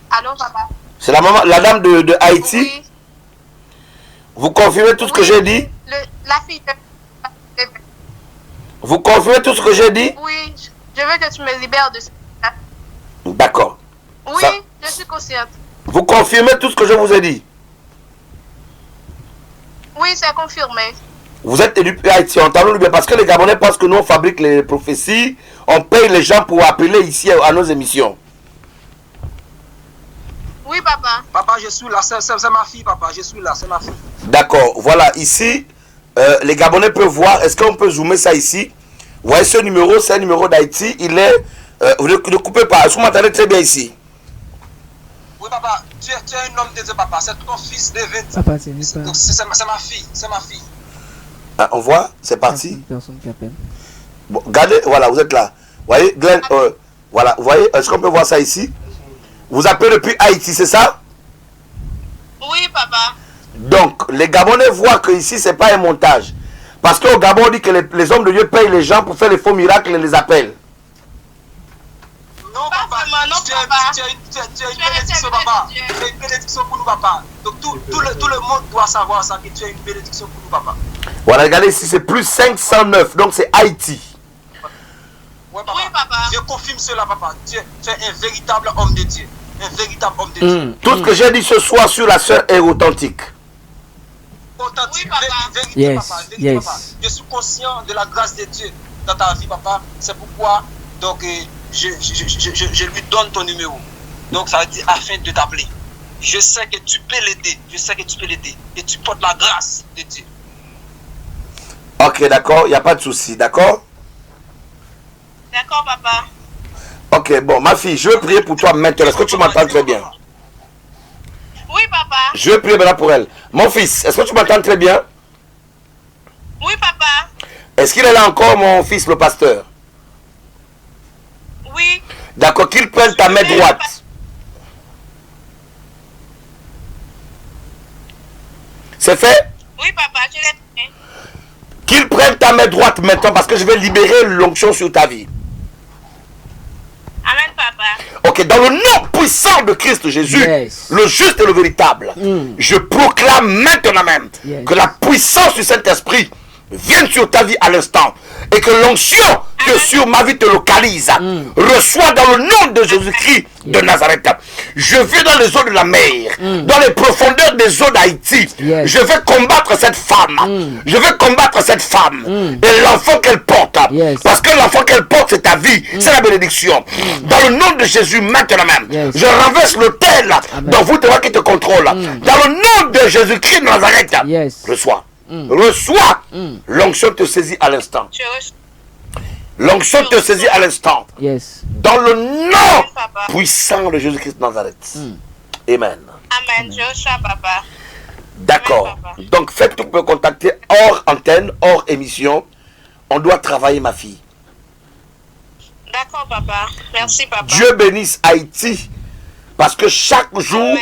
Allô, papa? C'est la dame de Haïti? Oui. Vous confirmez tout ce que j'ai dit? La fille. Vous confirmez tout ce que j'ai dit? Oui, je veux que tu me libères de ça. D'accord. Oui, ça... je suis consciente. Vous confirmez tout ce que je vous ai dit? Oui, c'est confirmé. Vous êtes élu Haïti, entendons-nous bien, parce que les Gabonais pensent que nous on fabrique les prophéties, on paye les gens pour appeler ici à nos émissions. Oui, papa. Papa, je suis là, c'est ma fille, papa, je suis là, c'est ma fille. D'accord, voilà, ici, les Gabonais peuvent voir, est-ce qu'on peut zoomer ça ici? Vous voyez ce numéro, c'est un numéro d'Haïti, il est, ne coupez pas, est-ce que vous m'entendez très bien ici? Oui, papa, tu es un homme de Dieu, papa, c'est ton fils de 20 ans. Papa, c'est ma fille, c'est ma fille. Ah, on voit, c'est parti. Personne qui appelle. Bon, regardez, voilà, vous êtes là. Vous voyez, Glenn, voilà, vous voyez, est-ce qu'on peut voir ça ici? Vous appelez depuis Haïti, c'est ça? Oui, papa. Donc, les Gabonais voient que ici, c'est pas un montage. Parce qu'au Gabon, on dit que les hommes de Dieu payent les gens pour faire les faux miracles et les appellent. Non, papa, tu as une bénédiction, papa. Tu as une bénédiction pour nous, papa. Donc, tout le monde doit savoir ça, que tu as une bénédiction pour nous, papa. Voilà, regardez ici, c'est plus 509, donc c'est Haïti. Ouais, papa. Oui, papa. Je confirme cela, papa. Tu es un véritable homme de Dieu. Un véritable homme de Dieu. Tout ce que j'ai dit ce soir sur la sœur est authentique. Authentique, oui, papa. Vérité, Yes, papa. Vérité, yes. papa. Je suis conscient de la grâce de Dieu dans ta vie, papa. C'est pourquoi, donc, je lui donne ton numéro. Donc, ça veut dire afin de t'appeler. Je sais que tu peux l'aider. Je sais que tu peux l'aider. Et tu portes la grâce de Dieu. Ok, d'accord, il n'y a pas de souci, d'accord? D'accord, papa. Ok, bon, ma fille, je veux prier pour toi maintenant. Est-ce que tu m'entends très bien? Oui, papa. Je veux prier maintenant pour elle. Mon fils, est-ce que tu m'entends très bien? Oui, papa. Est-ce qu'il est là encore, mon fils, le pasteur? Oui. D'accord, qu'il prenne ta main droite. C'est fait? Oui, papa, je l'ai fait. Qu'il prenne ta main droite maintenant parce que je vais libérer l'onction sur ta vie. Amen, papa. Ok, dans le nom puissant de Christ Jésus, Yes. le juste et le véritable, je proclame maintenant même que la puissance du Saint-Esprit vienne sur ta vie à l'instant et que l'onction que sur ma vie te localise. Reçois dans le nom de Jésus-Christ de Nazareth. Je vais dans les eaux de la mer, dans les profondeurs des eaux d'Haïti. Je vais combattre cette femme. Je vais combattre cette femme et l'enfant qu'elle porte. Parce que l'enfant qu'elle porte, c'est ta vie, c'est la bénédiction. Dans le nom de Jésus, maintenant même, je renverse l'autel dont vous devez qui te contrôle. Dans le nom de Jésus-Christ de Nazareth, reçois. Reçois. L'onction te saisit à l'instant. L'onction te saisit à l'instant. Dans le nom puissant de Jésus-Christ de Nazareth. Amen. Amen. Je reçois, papa. D'accord. Donc, faites tout pour me contacter hors antenne, hors émission. On doit travailler, ma fille. D'accord, papa. Merci, papa. Dieu bénisse Haïti. Parce que chaque jour,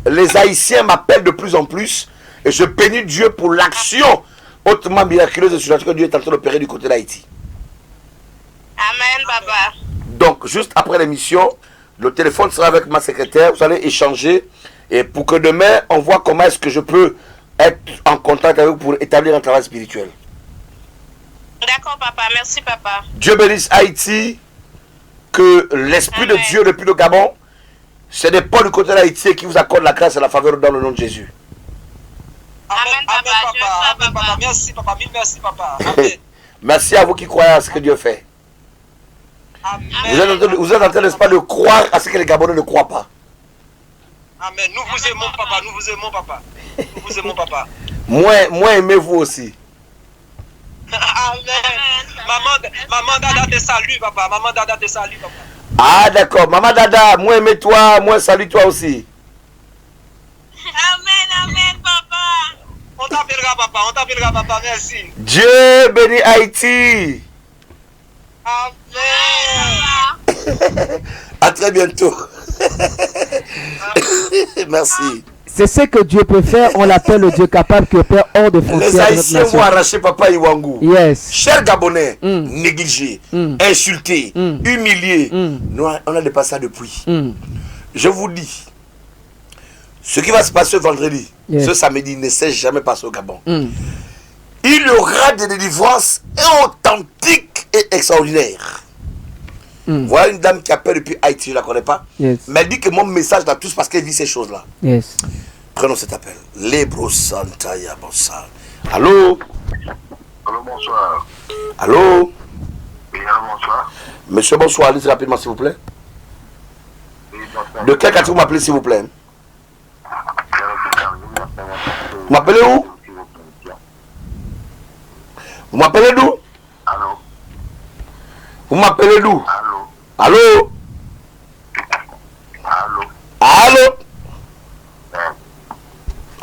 les Haïtiens m'appellent de plus en plus. Et je bénis Dieu pour l'action hautement miraculeuse et surnaturelle que Dieu est en train d'opérer du côté d'Haïti. Amen, papa. Donc, juste après l'émission, le téléphone sera avec ma secrétaire. Vous allez échanger. Et pour que demain, on voit comment est-ce que je peux être en contact avec vous pour établir un travail spirituel. D'accord, papa. Merci, papa. Dieu bénisse Haïti. Que l'Esprit de Dieu depuis le Gabon, ce n'est pas du côté d'Haïti qui vous accorde la grâce et la faveur dans le nom de Jésus. Amen, papa. Amen, papa. Merci, papa. Mille merci, papa. Amen. Merci à vous qui croyez à ce que Dieu fait. Amen. Vous êtes en train, n'est-ce pas, de croire à ce que les Gabonais ne croient pas. Amen. Nous vous aimons, papa. Nous vous aimons, papa. Nous vous aimons, papa. Moi aimez-vous aussi. Amen. Maman Dada te salue, papa. Maman Dada te salue, papa. Ah, d'accord. Maman Dada, moi aimez toi, moi salue toi aussi. Amen, papa. On t'appellera, papa. Merci. Dieu bénit Haïti. Amen. À très bientôt. Merci. C'est ce que Dieu peut faire. On l'appelle le Dieu capable qui opère hors de frontières. Les Haïtiens vont arracher Papa Iwangou. Yes. Chers Gabonais, négligés, insultés, humiliés. Nous, on a dépassé ça depuis. Je vous dis, ce qui va se passer vendredi, ce samedi, ne s'est jamais passé au Gabon. Il y aura des délivrances authentiques et extraordinaires. Voilà une dame qui appelle depuis Haïti, je ne la connais pas. Mais elle dit que mon message la touche parce qu'elle vit ces choses-là. Prenons cet appel. Lebro Santa Yabosa. Allô? Allô, bonsoir. Allô? Oui, allô, bonsoir. Monsieur, bonsoir. Allez rapidement, s'il vous plaît. Oui, bonsoir. De quel quartier vous m'appelez, s'il vous plaît? Vous m'appelez où? Vous m'appelez d'où? Allô? Vous m'appelez d'où? Allô? Allô? Allô? Allô?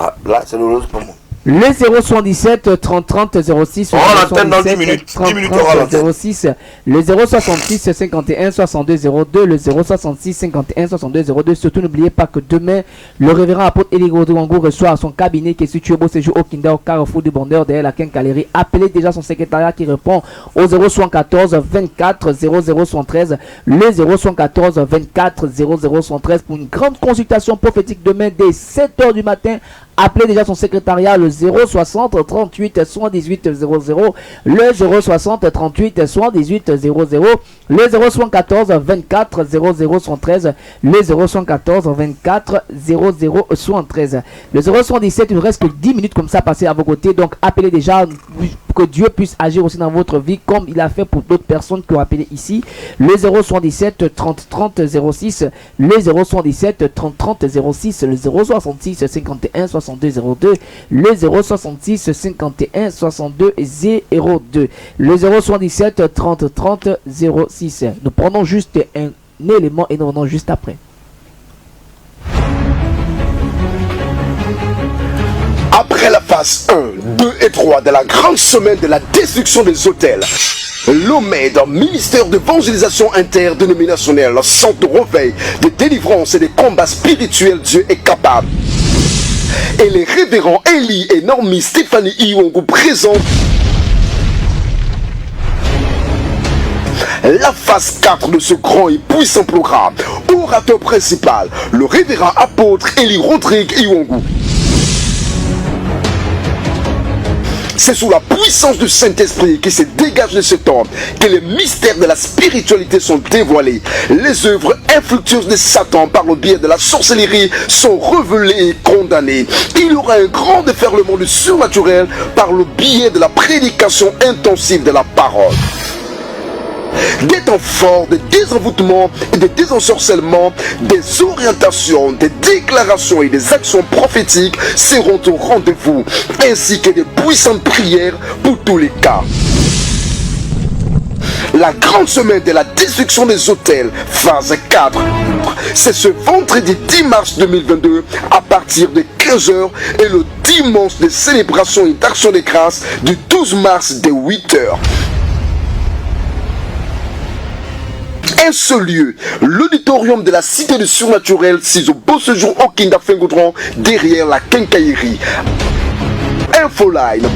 Ah, là, c'est le pour moi. Le 077 30 30 06 on l'antenne dans 10 minutes. 10 minutes, on l'antenne. 06, le 066 51 62 02, le 066 51 62 02. Surtout n'oubliez pas que demain, le révérend apôtre Élie Rodrigo reçoit à son cabinet qui est situé au beau séjour au Kinder, au carrefour du Bondeur derrière la quincaillerie. Appelez déjà son secrétariat qui répond au 074 24 0013, le 074 24 0013 pour une grande consultation prophétique demain dès 7h du matin. Appelez déjà son secrétariat le 060 38 78 00, le 060 38 78 00, le 074 24 0013, le 014 24 0013, le 017. Il ne reste que 10 minutes comme ça passer à vos côtés. Donc appelez déjà pour que Dieu puisse agir aussi dans votre vie comme il a fait pour d'autres personnes qui ont appelé ici. Le 077 30 30 06, le 077 30 30 06, le 066 51 62 02, le 066 51 62 02, le 077 30 30 06. Nous prenons juste un élément et nous revenons juste après. Après la phase 1, 2 et 3 de la grande semaine de la destruction des hôtels, l'OMED, ministère d'évangélisation interdénominationnelle, centre de réveil, de délivrance et de combats spirituels, Dieu est capable. Et les révérends Élie et Normi Stéphanie Iwangou présentent la phase 4 de ce grand et puissant programme. Orateur principal, le révérend apôtre Élie Rodrigue Iwangou. C'est sous la puissance du Saint-Esprit qui se dégage de cet homme que les mystères de la spiritualité sont dévoilés. Les œuvres infructueuses de Satan par le biais de la sorcellerie sont révélées et condamnées. Il y aura un grand déferlement du surnaturel par le biais de la prédication intensive de la parole. Des temps forts, des désenvoûtements et des désensorcellements, des orientations, des déclarations et des actions prophétiques seront au rendez-vous, ainsi que des puissantes prières pour tous les cas. La grande semaine de la destruction des hôtels, phase 4, c'est ce vendredi 10 mars 2022 à partir de 15h et le dimanche de célébration et d'action de grâce du 12 mars de 8h. Un seul lieu, l'auditorium de la cité du surnaturel, 6 au beau séjour au Kinda Fengoudron, derrière la quincaillerie. Infoline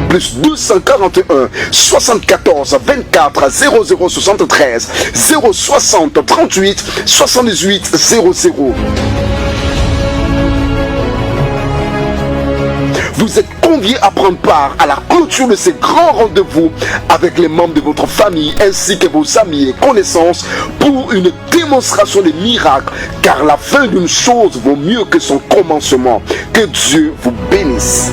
plus 241 74 24 0073 060 38 78 00. Vous êtes conviés à prendre part à la clôture de ces grands rendez-vous avec les membres de votre famille ainsi que vos amis et connaissances pour une démonstration des miracles, car la fin d'une chose vaut mieux que son commencement. Que Dieu vous bénisse.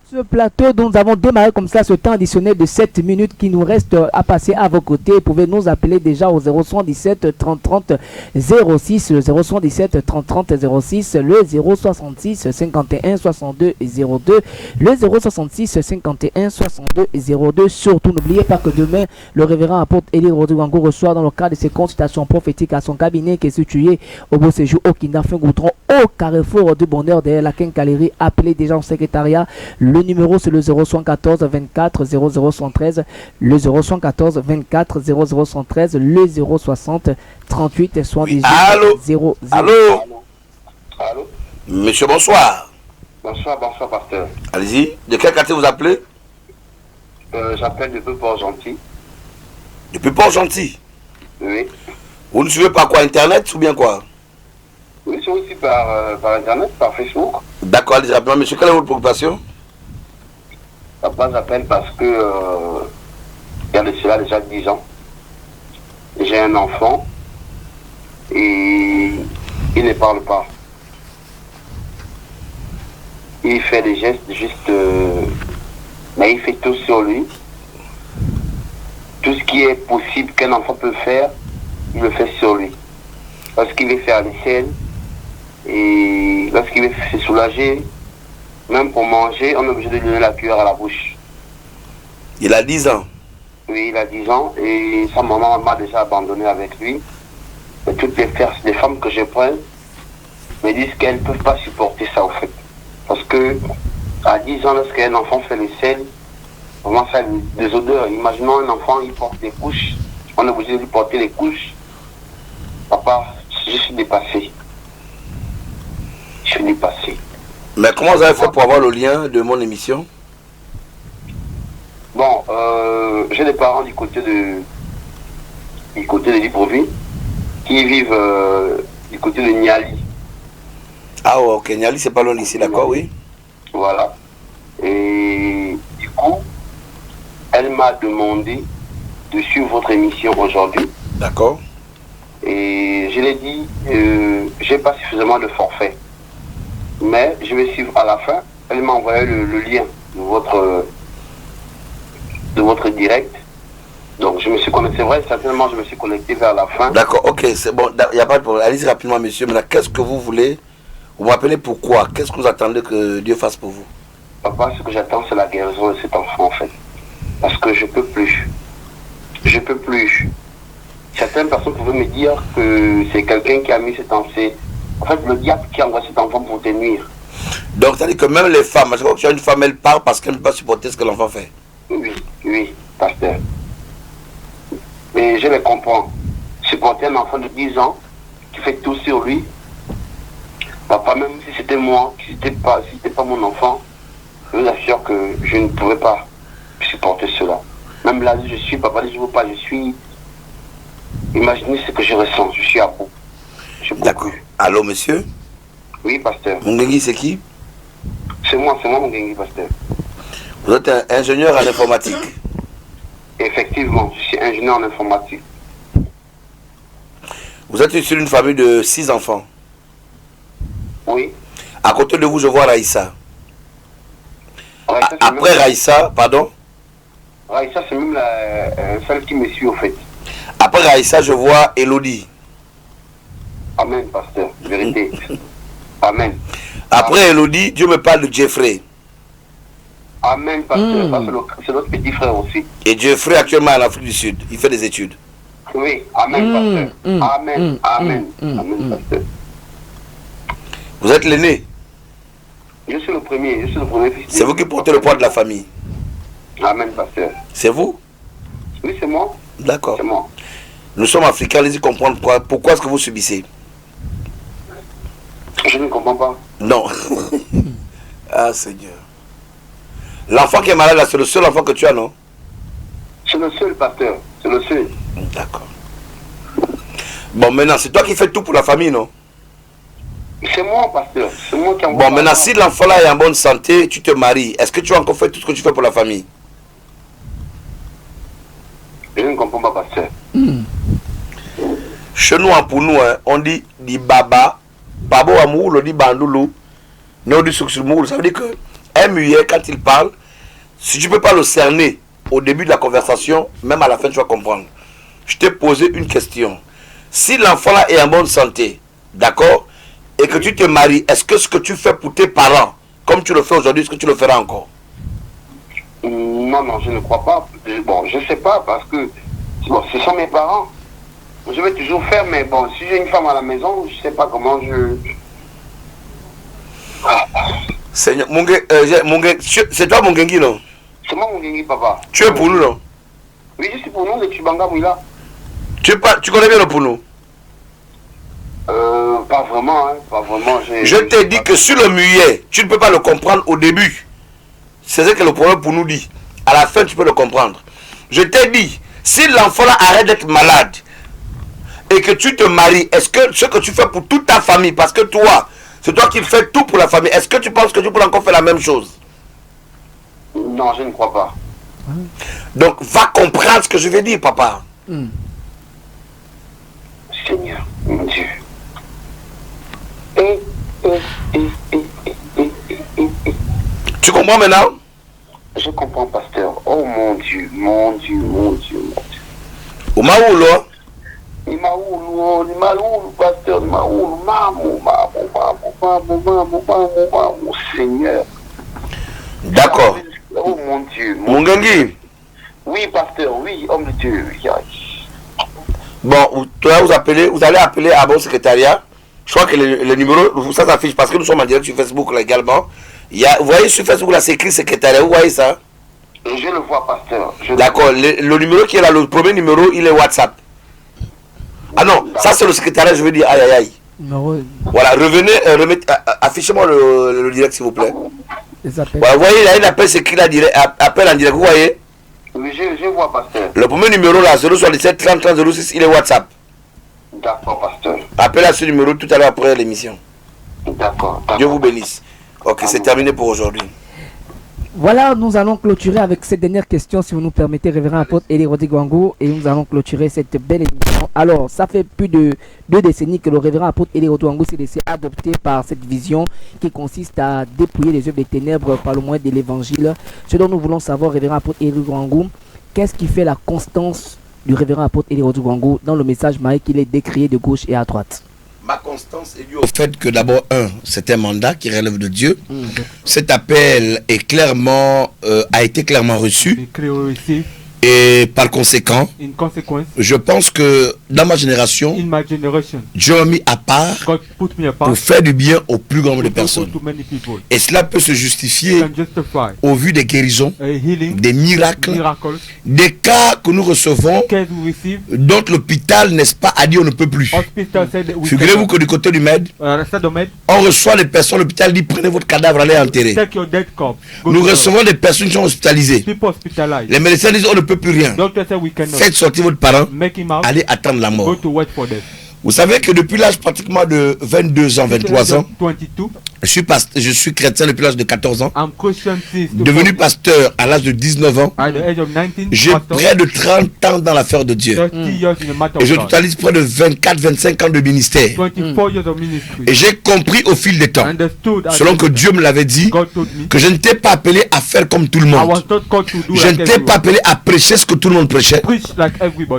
Ce plateau dont nous avons démarré comme ça ce temps additionnel de 7 minutes qui nous reste à passer à vos côtés. Vous pouvez nous appeler déjà au 077 30 30 06, le 077 30 30 06, le 066 51 62 02, le 066 51 62 02. Surtout n'oubliez pas que demain le révérend apôtre Élie Rodrigo reçoit dans le cadre de ses consultations prophétiques à son cabinet qui est situé au Beau Séjour au Kinafin Goutron au carrefour du bonheur derrière la quincaillerie. Appelez déjà en secrétariat. Le numéro c'est le 0114 24 0013, le 0114 24 0013, le 060 38 78 00. Allô. Monsieur, bonsoir. Bonsoir, pasteur. Allez-y. De quel quartier vous appelez? J'appelle depuis Port-Gentil. Depuis Port-Gentil? Oui. Vous ne suivez pas quoi, Internet ou bien quoi? Oui, c'est aussi par Internet, par Facebook. D'accord, allez-y rapidement. Monsieur, quelle est votre préoccupation? Papa, j'appelle parce que il y a de cela déjà 10 ans. J'ai un enfant et il ne parle pas. Il fait des gestes juste, mais il fait tout sur lui. Tout ce qui est possible qu'un enfant peut faire, il le fait sur lui. Lorsqu'il veut faire l'aisselle et lorsqu'il veut se soulager, même pour manger, on est obligé de lui donner la cuillère à la bouche. Il a 10 ans. Oui, il a 10 ans et sa maman m'a déjà abandonné avec lui. Et toutes les femmes que je prends me disent qu'elles ne peuvent pas supporter ça au fait. Parce que à 10 ans, lorsqu'un enfant fait l'aisselle, vraiment ça a des odeurs. Imaginons un enfant, il porte des couches. On est obligé de lui porter les couches. Papa, je suis dépassé. Je suis dépassé. Mais comment vous avez fait pour avoir le lien de mon émission? Bon, j'ai des parents du côté de Libreville qui vivent du côté de Niali. Ah ouais, ok, Niali c'est pas loin d'ici, d'accord, oui. Voilà. Et du coup, elle m'a demandé de suivre votre émission aujourd'hui. D'accord. Et je l'ai dit, j'ai pas suffisamment de forfait. Mais je vais suivre à la fin. Elle m'a envoyé le lien de votre direct. Donc je me suis connecté, c'est vrai, certainement je me suis connecté vers la fin. D'accord, ok, c'est bon, il n'y a pas de problème. Allez-y rapidement, monsieur. Maintenant, qu'est-ce que vous voulez? Vous m'appelez pourquoi? Qu'est-ce que vous attendez que Dieu fasse pour vous? Papa, ce que j'attends, c'est la guérison de cet enfant, en fait. Parce que je peux plus. Je peux plus. Certaines personnes pouvaient me dire que c'est quelqu'un qui a mis cet enfant. En fait, le diable qui envoie cet enfant pour te nuire. Donc, ça dit que même les femmes, à chaque fois que tu as une femme, elle part parce qu'elle ne peut pas supporter ce que l'enfant fait. Oui, pasteur. Mais je les comprends. Supporter un enfant de 10 ans qui fait tout sur lui. Papa, même si c'était moi, si c'était pas mon enfant, je vous assure que je ne pouvais pas supporter cela. Même là où je suis, papa, je ne veux pas, je suis. Imaginez ce que je ressens, je suis à bout. D'accord. Allô, monsieur? Oui, pasteur. Mungengi, c'est qui? C'est moi, Mungengi, pasteur. Vous êtes un ingénieur en informatique? Effectivement, je suis ingénieur en informatique. Vous êtes issu d'une famille de 6 enfants? Oui. À côté de vous, je vois Raïssa. Après Raïssa, pardon? Raïssa, c'est même celle qui me suit, au fait. Après Raïssa, je vois Elodie. Amen, pasteur. Vérité. Amen. Après Elodie, Dieu me parle de Jeffrey. Amen, pasteur. C'est notre petit frère aussi. Et Jeffrey, actuellement en Afrique du Sud, il fait des études. Oui, amen, pasteur. Amen, amen, amen, pasteur. Vous êtes l'aîné? Je suis le premier fils. C'est vous qui portez le poids de la famille. Amen, pasteur. C'est vous? Oui, c'est moi. D'accord. C'est moi. Nous sommes africains, allez-y comprendre pourquoi est-ce que vous subissez. Je ne comprends pas. Non. Ah, Seigneur. L'enfant qui est malade, là, c'est le seul enfant que tu as, non? C'est le seul, pasteur. C'est le seul. D'accord. Bon, maintenant, c'est toi qui fais tout pour la famille, non? C'est moi, pasteur. C'est moi qui envoie. Bon, maintenant, si l'enfant là est en bonne santé, tu te maries, est-ce que tu as encore fait tout ce que tu fais pour la famille? Je ne comprends pas, pasteur. Chez nous, pour nous, hein, on dit baba, babo amour, on dit bandoulou, non, on dit suksumou. Ça veut dire que un muet, quand il parle, si tu ne peux pas le cerner au début de la conversation, même à la fin, tu vas comprendre. Je t'ai posé une question. Si l'enfant là est en bonne santé, d'accord, et que tu te maries, est-ce que ce que tu fais pour tes parents, comme tu le fais aujourd'hui, est-ce que tu le feras encore? Non, je ne crois pas. Bon, je ne sais pas, parce que bon, ce sont mes parents. Je vais toujours faire, mais bon, si j'ai une femme à la maison, je ne sais pas comment je... Seigneur, c'est toi Mongengi, non? C'est moi Mongengi, papa. Tu es pour nous, non? Oui, je suis pour nous, le Chibanga Mouila. Tu connais bien le pour nous? Pas vraiment, hein, pas vraiment. Je t'ai dit que sur le muet, tu ne peux pas le comprendre au début. C'est ce que le problème pour nous dit. À la fin, tu peux le comprendre. Je t'ai dit, si l'enfant là arrête d'être malade et que tu te maries, est-ce que ce que tu fais pour toute ta famille, parce que toi, c'est toi qui fais tout pour la famille, est-ce que tu penses que tu peux encore faire la même chose? Non, je ne crois pas. Donc, va comprendre ce que je vais dire, papa. Seigneur, mon Dieu. Tu comprends maintenant? Je comprends, pasteur. Oh mon Dieu, mon Dieu, mon Dieu, mon Dieu. Umaoulo? Imaoulo, pasteur, Imaoulo, mamou, Seigneur. D'accord. Oh mon Dieu. Mongengi? Oui, pasteur, oui, homme de Dieu. Bon, vous allez appeler à mon secrétariat. Je crois que le numéro, ça s'affiche parce que nous sommes en direct sur Facebook là, également. Vous voyez sur Facebook là, c'est écrit secrétariat, vous voyez ça? Je le vois, pasteur. D'accord, le numéro qui est là, le premier numéro, il est WhatsApp. Ah non, ça c'est le secrétariat, je veux dire, aïe aïe aïe. Voilà, revenez, affichez-moi le direct s'il vous plaît. Voilà, vous voyez, il y a un appel, c'est écrit là, appel en direct, vous voyez? Oui, je vois, pasteur. Le premier numéro là, 077 30 30 06, il est WhatsApp. D'accord, pasteur. Appelez à ce numéro tout à l'heure après l'émission. D'accord. Dieu vous bénisse. Ok, c'est terminé pour aujourd'hui. Voilà, nous allons clôturer avec cette dernière question, si vous nous permettez, révérend apôtre Eli Rodigwango, et nous allons clôturer cette belle émission. Alors, ça fait plus de 2 décennies que le révérend apôtre Eli Rodigwango s'est laissé adopter par cette vision qui consiste à dépouiller les œuvres des ténèbres par le moyen de l'évangile. Ce dont nous voulons savoir, révérend apôtre Eli Rodigwango, qu'est-ce qui fait la constance du révérend apôtre Eli Rodigwango dans le message marié qu'il est décrié de gauche et à droite? Ma constance est due au fait que d'abord, c'est un mandat qui relève de Dieu. Cet appel est clairement, a été clairement reçu. Et par conséquent, je pense que dans ma génération, Dieu m'a mis à part pour faire du bien au plus grand nombre de personnes. Et cela peut se justifier au vu des guérisons, des miracles, des cas que nous recevons, dont l'hôpital, n'est-ce pas, a dit on ne peut plus. Figurez-vous que du côté du Med, on reçoit des personnes, l'hôpital dit prenez votre cadavre, allez enterrer. Nous recevons des personnes qui sont hospitalisées. Les médecins disent on ne peut plus rien. Faites sortir votre parent, allez attendre la mort. Vous savez que depuis l'âge pratiquement de 22 ans, 23 ans, je suis chrétien depuis l'âge de 14 ans, devenu pasteur à l'âge de 19 ans, j'ai près de 30 ans dans l'affaire de Dieu. Et je totalise près de 24-25 ans de ministère. Et j'ai compris au fil des temps, selon que Dieu me l'avait dit, que je n'étais pas appelé à faire comme tout le monde. Je n'étais pas appelé à prêcher ce que tout le monde prêchait,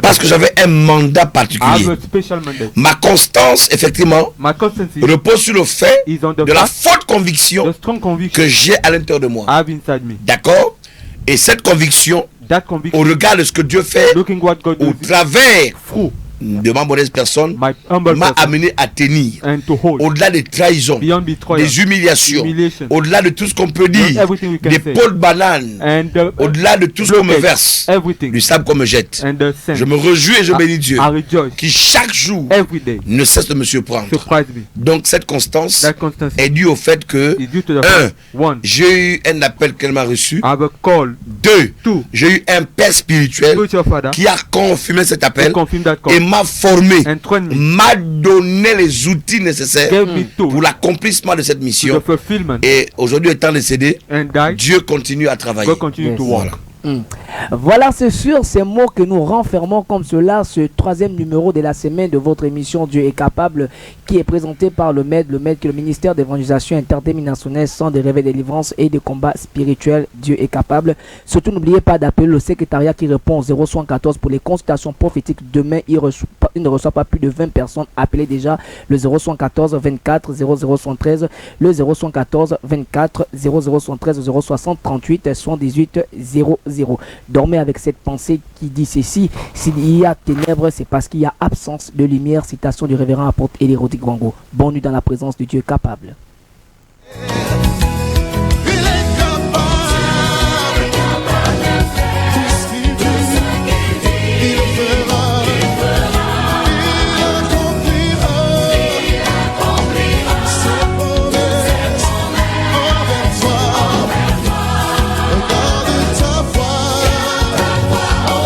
parce que j'avais un mandat particulier. Ma constance, effectivement, repose sur le fait de la forte conviction que j'ai à l'intérieur de moi. D'accord? Et cette conviction, au regard de ce que Dieu fait, au travers de ma modeste personne, m'a amené à tenir au-delà des trahisons, des humiliations, au-delà de tout ce qu'on peut dire, des pots de banane, au-delà de tout ce qu'on me verse, du sable qu'on me jette. Je me réjouis et je bénis Dieu qui chaque jour ne cesse de me surprendre. Donc cette constance est due au fait que j'ai eu un appel qu'elle m'a reçu. 2, j'ai eu un père spirituel qui a confirmé cet appel et m'a formé, m'a donné les outils nécessaires pour l'accomplissement de cette mission. Et aujourd'hui, étant décédé, Dieu continue à travailler. Voilà. Voilà, c'est sur ces mots que nous renfermons comme cela ce 3e numéro de la semaine de votre émission Dieu est capable, qui est présenté par le MED, qui est le ministère d'évangélisation interdénominationnelle, Centre de réveil, de délivrance et de combat spirituel. Dieu est capable. Surtout, n'oubliez pas d'appeler le secrétariat qui répond au 074 pour les consultations prophétiques. Demain, il ne reçoit pas plus de 20 personnes. Appelez déjà le 074 24 0013, le 074 24 0013, 060 38 78 00. Dormez avec cette pensée qui dit ceci: s'il y a ténèbres, c'est parce qu'il y a absence de lumière. Citation du révérend apôtre Eli Rodrigue Wango. Bonne nuit dans la présence de Dieu capable.